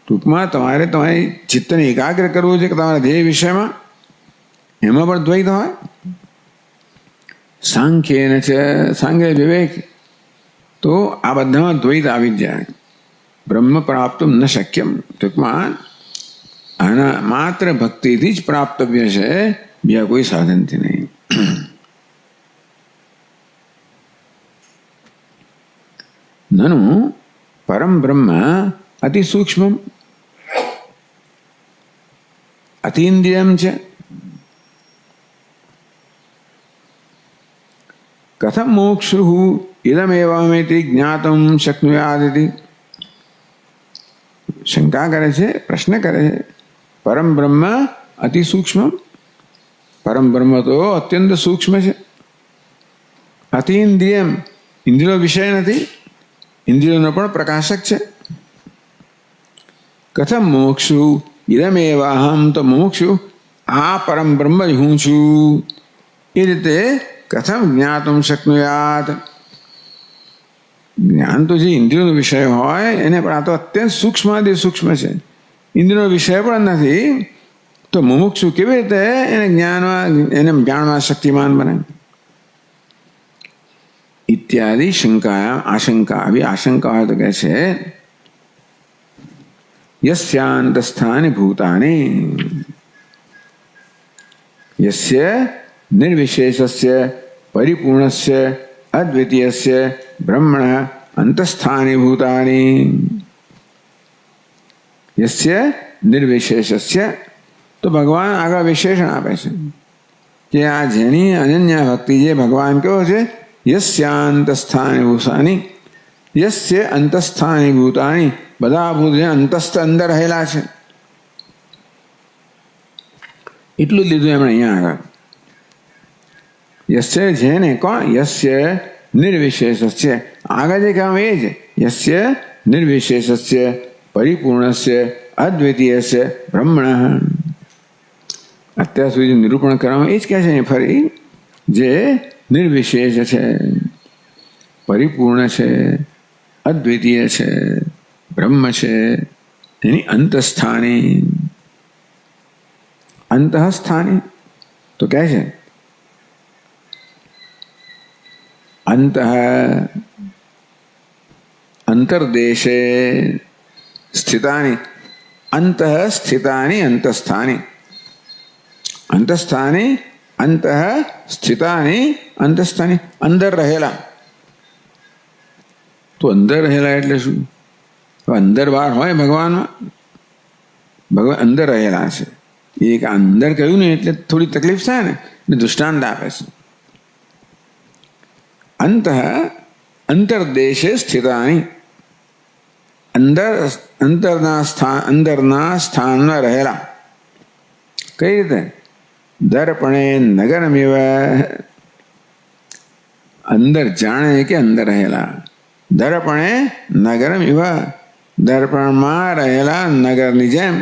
ટૂંકમાં તમારી ચિત્તને એકાગ્ર કરવું છે કે તમારા ધ્યેય વિષયમાં, એમાં પણ દ્વૈત હોય. સાંખ્યેન છે, સાંખ્ય વિવેક, તો આ બધામાં દ્વૈત આવી જ જાય. બ્રહ્મ પ્રાપ્ત ન શક્યમ, ટૂંકમાં આના માત્ર ભક્તિથી જ પ્રાપ્તવ્ય છે, બીજા કોઈ સાધનથી નહીં. નનુ પરમ બ્રહ્મ અતિ સૂક્ષ્મ અતીન્દ્રિયમ છે. કથમ મોક્ષુ ઇદમેવામેતિ જ્ઞાતમ શક્નુયાદિતિ. શંકા કરે છે, પ્રશ્ન કરે છે. પરમ બ્રહ્મ અતિ સૂક્ષ્મ, પરમ બ્રહ્મ તો અત્યંત સૂક્ષ્મ છે. અતીન્દ્રિયમ, ઇન્દ્રિયો વિષય નથી, ઇન્દ્રિયોનો પણ પ્રકાશક છે. કથમ મોક્ષુ ઇદમેવાહમ, તો મોક્ષુ આ પરમ બ્રહ્મ જ હું છું, એ રીતે કથમ જ્ઞાતુમ શક્નુયાત. જ્ઞાન તો જે ઇન્દ્રિયોનો વિષય હોય એને પણ આ તો અત્યંત સૂક્ષ્માદિ સૂક્ષ્મ છે, ઇન્દ્રિયોનો વિષય પણ નથી, તો મુમુક્ષુ કેવી રીતે એને જાણવા શક્તિમાન બને? ઇત્યાદિ શંકાયા, આશંકા, આવી આશંકા હોય તો કહે છે યસ્યાંતસ્થાનિ ભૂતાનિ યસ્ય નિર્વિશેષસ્ય પરિપૂર્ણસ્ય અદ્વિતીયસ્ય બ્રહ્મણ અંતસ્થાનિ ભૂતાનિ. યસ્ય નિર્વિશેષસ્ય, તો ભગવાન આગળ વિશેષણ આપે છે કે આ જેની અનન્ય ભક્તિ, જે ભગવાન કેવો છે? યસ્યાંતસ્થાનિ ભૂતાનિ, યસ્ય અંતસ્થાનિ ભૂતાનિ, બધા ભૂત અંતસ્થ અંદર રહેલા છે. એટલું જ લીધું એમણે અહીંયા આગળ. યસ્ય જેને, કોણ? યસ્ય નિર્વિશેષસ્ય, આગળ જે કામ એ જ યસ્ય નિર્વિશેષસ્ય પરિપૂર્ણસ્ય અદ્વિતીયસ્ય બ્રહ્મણ. અત્યાર સુધી નિરૂપણ કરવામાં એ જ કહે છે ફરી, જે નિર્વિશેષ છે, પરિપૂર્ણ છે, અદ્વિતીય છે, બ્રહ્મ છે, એની અંતસ્થાની. અંતઃસ્થાની તો કહે છે અંતર્દેશે સ્થિતાની અંતઃસ્થિતાની અંતઃસ્થાની અંતઃસ્થાની અંતઃસ્થિતાની અંતઃસ્થાની અંદર રહેલા. તો અંદર રહેલા એટલે શું? અંદર બહાર હોય ભગવાનમાં, ભગવાન અંદર રહેલા છે. એક અંદર કહ્યું ને એટલે થોડી તકલીફ થાય ને એટલે દૃષ્ટાંત આપે છે. અંતર્દેશે સ્થિતાની અંદરના સ્થાનમાં રહેલા. કઈ રીતે? દર્પણે નગરમિવ અંદર જાણે કે અંદર રહેલા. દર્પણે નગરમિવ દર્પણમાં રહેલા નગરની જેમ.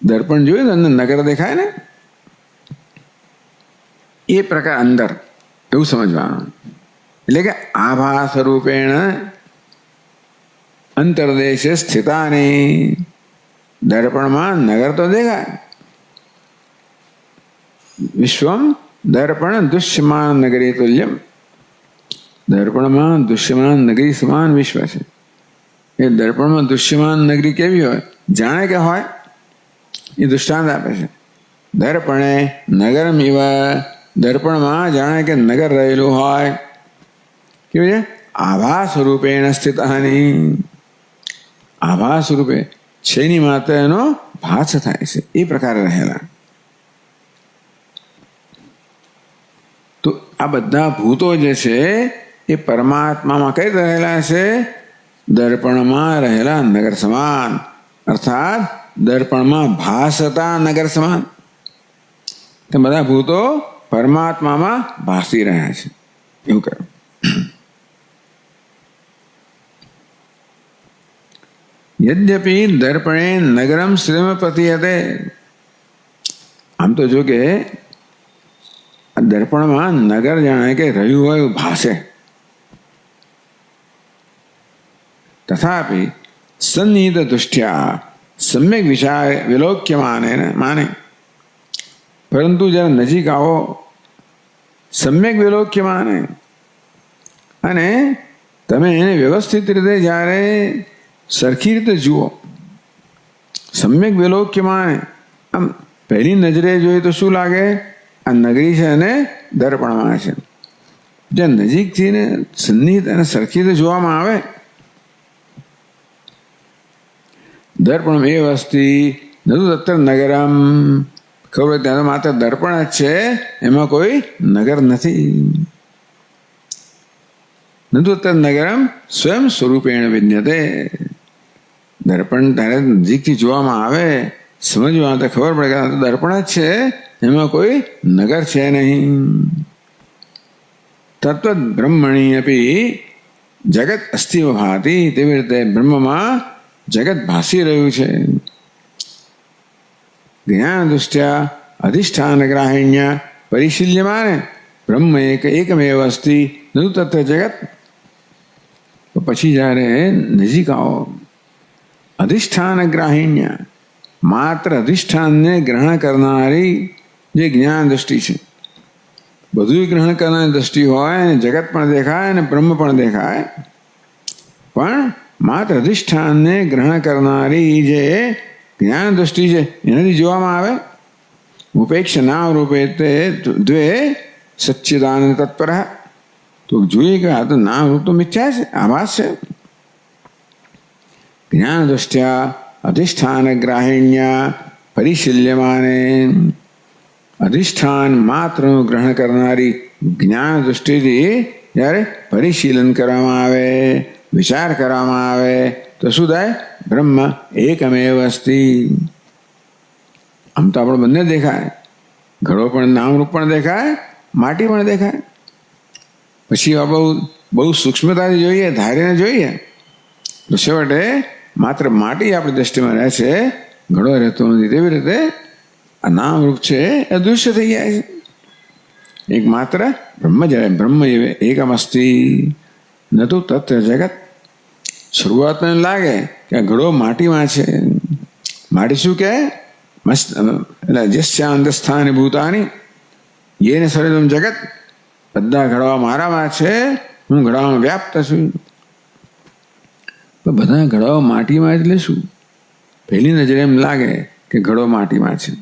દર્પણ જોયું તો અંદર નગર દેખાય ને એ પ્રકાર અંદર એવું સમજવાનું. એટલે કે આભાસ રૂપેણ અંતર્દેશે સ્થિતાની દર્પણમાં નગર તો દેખાય. વિશ્વમ દર્પણ દૃશ્યમાન નગરી તુલ્યમ. દર્પણમાં દૃશ્યમાન નગરી સમાન વિશ્વ છે. એ દર્પણમાં દૃશ્યમાન નગરી કેવી હોય? જાણે કે હોય એ દૃષ્ટાંત આપે છે. દર્પણે નગરમ એવા દર્પણમાં જાણે કે નગર રહેલું હોય. કેવું છે? આભાસ રૂપેણ સ્થિતાની આભાસ રૂપે છેની માત્ર એનો ભાસ થાય છે એ પ્રકારે રહેલા. તો આ બધા ભૂતો જે છે એ પરમાત્મામાં કઈ રહેલા છે? દર્પણમાં રહેલા નગર સમાન, અર્થાત દર્પણમાં ભાસતા નગર સમાન. તે બધા ભૂતો પરમાત્મામાં ભાસી રહ્યા છે એવું કહ્યું. યદ્યપિ દર્પણે નગરમ શ્રીમ પ્રતીયતે. આમ તો જો કે દર્પણમાં નગર જાણે કે રહ્યું હોય એવું ભાસે. તથાપિ સન્નિહિત દૃષ્ટ્યા સમ્યક વિલોક્ય માને. પરંતુ જ્યારે નજીક આવો સમ્યક વિલોક્ય માને અને તમે એને વ્યવસ્થિત રીતે જ્યારે સરખી રીતે જુઓ. સમ્યક વિલોક્ય માને. આમ પહેલી નજરે જોઈએ તો શું લાગે? આ નગરી છે અને દર્પણમાં છે. જ્યાં નજીકથી ને સન્નિહિત અને સરખી રીતે જોવામાં આવે. દર્પણ એ વસ્તી નતું તત્ર નગરમ. ખબર ત્યાં તો માત્ર દર્પણ જ છે, એમાં કોઈ નગર નથી. નતું તત્ર નગરમ સ્વયં સ્વરૂપેણ વિજ્ઞતે. દર્પણ ત્યારે નજીકથી જોવામાં આવે, સમજવામાં તો ખબર પડે કે દર્પણ જ છે, એમાં કોઈ નગર છે નહીં. તત્વ બ્રહ્મણી અપી જગત અસ્થિવ ભાતી. તેવી રીતે બ્રહ્મમાં જગત ભાસી રહ્યું છે. જ્ઞાન દૃષ્ટ્યા અધિષ્ઠાન ગ્રાહિણ્ય પરિશીલ્યમાને બ્રહ્મ એકમેવ અસ્તિ નતુ તત્ર જગત. તો પછી જ્યારે નજીક આવો, અધિષ્ઠાન ગ્રાહિણ્ય માત્ર અધિષ્ઠાનને ગ્રહણ કરનારી જે જ્ઞાન દૃષ્ટિ છે. બધું ગ્રહણ કરનારી દૃષ્ટિ હોય, જગત પણ દેખાય અને બ્રહ્મ પણ દેખાય, પણ માત્ર અધિષ્ઠાનને ગ્રહણ કરનારી જે જ્ઞાન દૃષ્ટિ છે એનાથી જોવામાં આવે. ઉપેક્ષ નામ રૂપે તે દ્વે સચ્ચિદાનંદ તત્પર. તો જોઈએ કે આ તો નામ રૂપ તો મિથ્યા છે, આભાસ છે. જ્ઞાન દૃષ્ટ્યા અધિષ્ઠાન ગ્રાહિણ્ય પરિશીલ્યમાને. અધિષ્ઠાન માત્રનું ગ્રહણ કરનારી જ્ઞાન દૃષ્ટિથી જ્યારે પરિશીલન કરવામાં આવે, વિચાર કરવામાં આવે તો શું થાય? બ્રહ્મ એકમેવ અસ્તિ. આમ તો આપણે બંને દેખાય. ઘડો પણ નામરૂપ પણ દેખાય, માટી પણ દેખાય. પછી બહુ સૂક્ષ્મતાથી જોઈએ, ધારીને જોઈએ તો છેવટે માત્ર માટી આપણી દ્રષ્ટિમાં રહે છે, ઘડો રહેતો નથી. તેવી રીતે આ નામરૂપ છે એ અદૃશ્ય થઈ જાય છે. એક માત્ર બ્રહ્મ જ બ્રહ્મ એકમ અસ્તિ નતું તત્ર જગત. શરૂઆતમાં લાગે કે આ ઘડો માટીમાં છે. માટી શું કહે? મસ્ત એટલે યસ્યાંતસ્થાની ભૂતાની યેન સર્વમ જગત, બધા ઘડાઓ મારામાં છે, હું ઘડાઓમાં વ્યાપ્ત છું. બધા ઘડાઓ માટીમાં એટલે શું? પહેલી નજરે એમ લાગે કે ઘડો માટીમાં છે,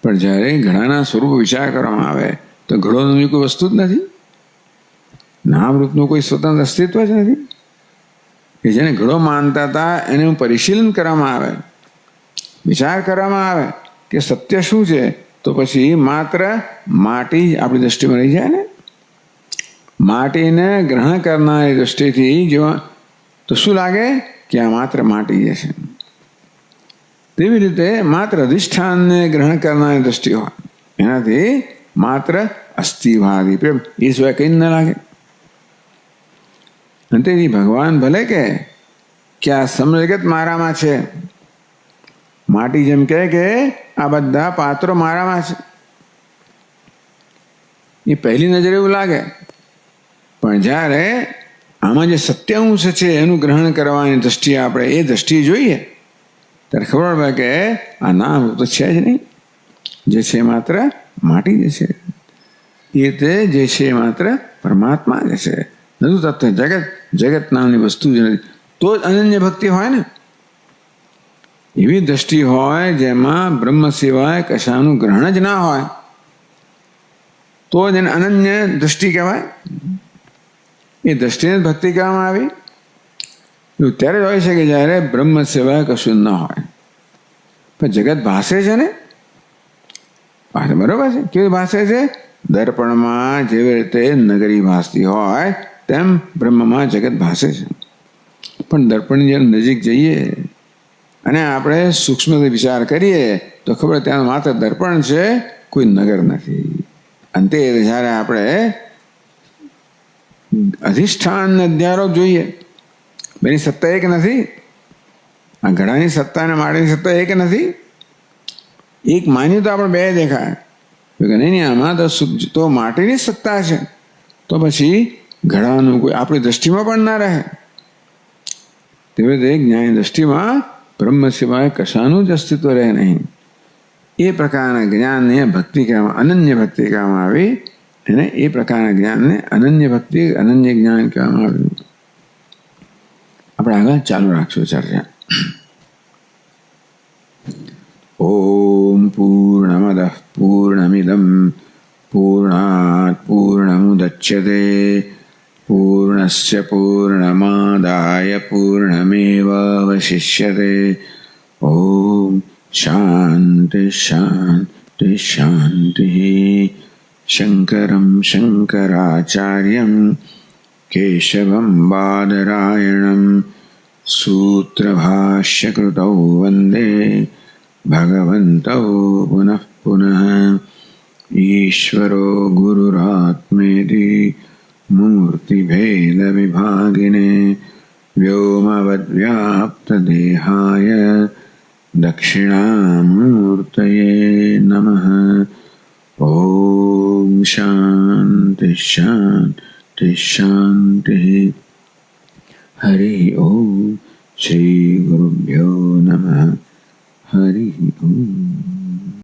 પણ જ્યારે ઘડાના સ્વરૂપ વિચાર કરવામાં આવે તો ઘડોની કોઈ વસ્તુ જ નથી, નામરૂપનું કોઈ સ્વતંત્ર અસ્તિત્વ જ નથી. કે જેને ઘડો માનતા હતા એનું પરિશીલન કરવામાં આવે, વિચાર કરવામાં આવે કે સત્ય શું છે, તો પછી માત્ર માટી આપણી દ્રષ્ટિમાં રહી જાય ને. માટીને ગ્રહણ કરનારી દ્રષ્ટિથી જો તો શું લાગે કે આ માત્ર માટી જ છે. તેવી રીતે માત્ર અધિષ્ઠાનને ગ્રહણ કરનારી દ્રષ્ટિ હોય એનાથી માત્ર અસ્થિવાદી પ્રેમ એ સિવાય કંઈ ન લાગે. અને તેથી ભગવાન ભલે કે આ સમજગત મારામાં છે, માટી જેમ કહે કે આ બધા પાત્રો મારામાં છે, એ પહેલી નજરે એવું લાગે, પણ જ્યારે આમાં જે સત્યાંશ છે એનું ગ્રહણ કરવાની દ્રષ્ટિ આપણે એ દ્રષ્ટિ જોઈએ ત્યારે ખબર પડે કે આ નામ તો છે જ નહીં, જે છે માત્ર માટી જ છે, એ તે જે છે માત્ર પરમાત્મા જ છે. બધું તત્વ જગત, જગત નામની વસ્તુ જ નથી. તો જ અનન્ય ભક્તિ હોય ને. એવી દ્રષ્ટિ હોય જેમાં બ્રહ્મ સિવાય કશાનું ગ્રહણ જ ના હોય, તો જ એને અનન્ય દ્રષ્ટિ કહેવાય. એ દ્રષ્ટિને જ ભક્તિ કહેવામાં આવી. એવું ત્યારે જ હોય છે કે જ્યારે બ્રહ્મ સિવાય કશું ન હોય. પણ જગત ભાસે છે ને, બરોબર છે. કેવી ભાસે છે? દર્પણમાં જેવી રીતે નગરી ભાસતી હોય તેમ બ્રહ્મમાં જગત ભાસે છે. પણ દર્પણની જ્યારે નજીક જઈએ અને આપણે સૂક્ષ્મ વિચાર કરીએ તો ખબર ત્યાં માત્ર દર્પણ છે, કોઈ નગર નથી. અંતે જ્યારે આપણે અધિષ્ઠાન અધ્યારોપ જોઈએ, બેની સત્તા એક નથી. આ ઘડાની સત્તા અને માટીની સત્તા એક નથી. એક માન્યું તો આપણે બે દેખાય કે નહીં, આમાં તો માટીની સત્તા છે, તો પછી ઘડાનું કોઈ આપણી દ્રષ્ટિમાં પણ ના રહે. તેવી રીતે જ્ઞાની દ્રષ્ટિમાં બ્રહ્મ સિવાય કશાનું જ અસ્તિત્વ રહે નહીં. એ પ્રકારના જ્ઞાનને ભક્તિ કહેવામાં, અનન્ય ભક્તિ કહેવામાં આવી. એને એ પ્રકારના જ્ઞાનને અનન્ય ભક્તિ, અનન્ય જ્ઞાન કહેવામાં આવ્યું. આપણે આગળ ચાલુ રાખશું ચર્ચા. ઓમ પૂર્ણમદ પૂર્ણમિદમ પૂર્ણાત પૂર્ણમુદચ્યતે પૂર્ણસ્ય પૂર્ણમાદાય પૂર્ણમેવાવશિષ્યતે. ઓમ શાંતિ શાંતિ શાંતિ. શંકરં શંકરાચાર્યં કેશવં બાદરાયણં સૂત્રભાષ્યકૃતૌ વંદે ભગવन्तौ પુનઃ પુનઃ. ઈશ્વરો ગુરુરાત્મેતિ મૂર્તિભેદવિભાગિને વ્યોમવદ્વ્યાપ્તદેહાય દક્ષિણામૂર્તયે નમઃ. ઓમ શાંતિ શાંતિ શાંતિ. હરિ ઓમ. શ્રી ગુરુભ્યો નમઃ. હરિ ઓમ.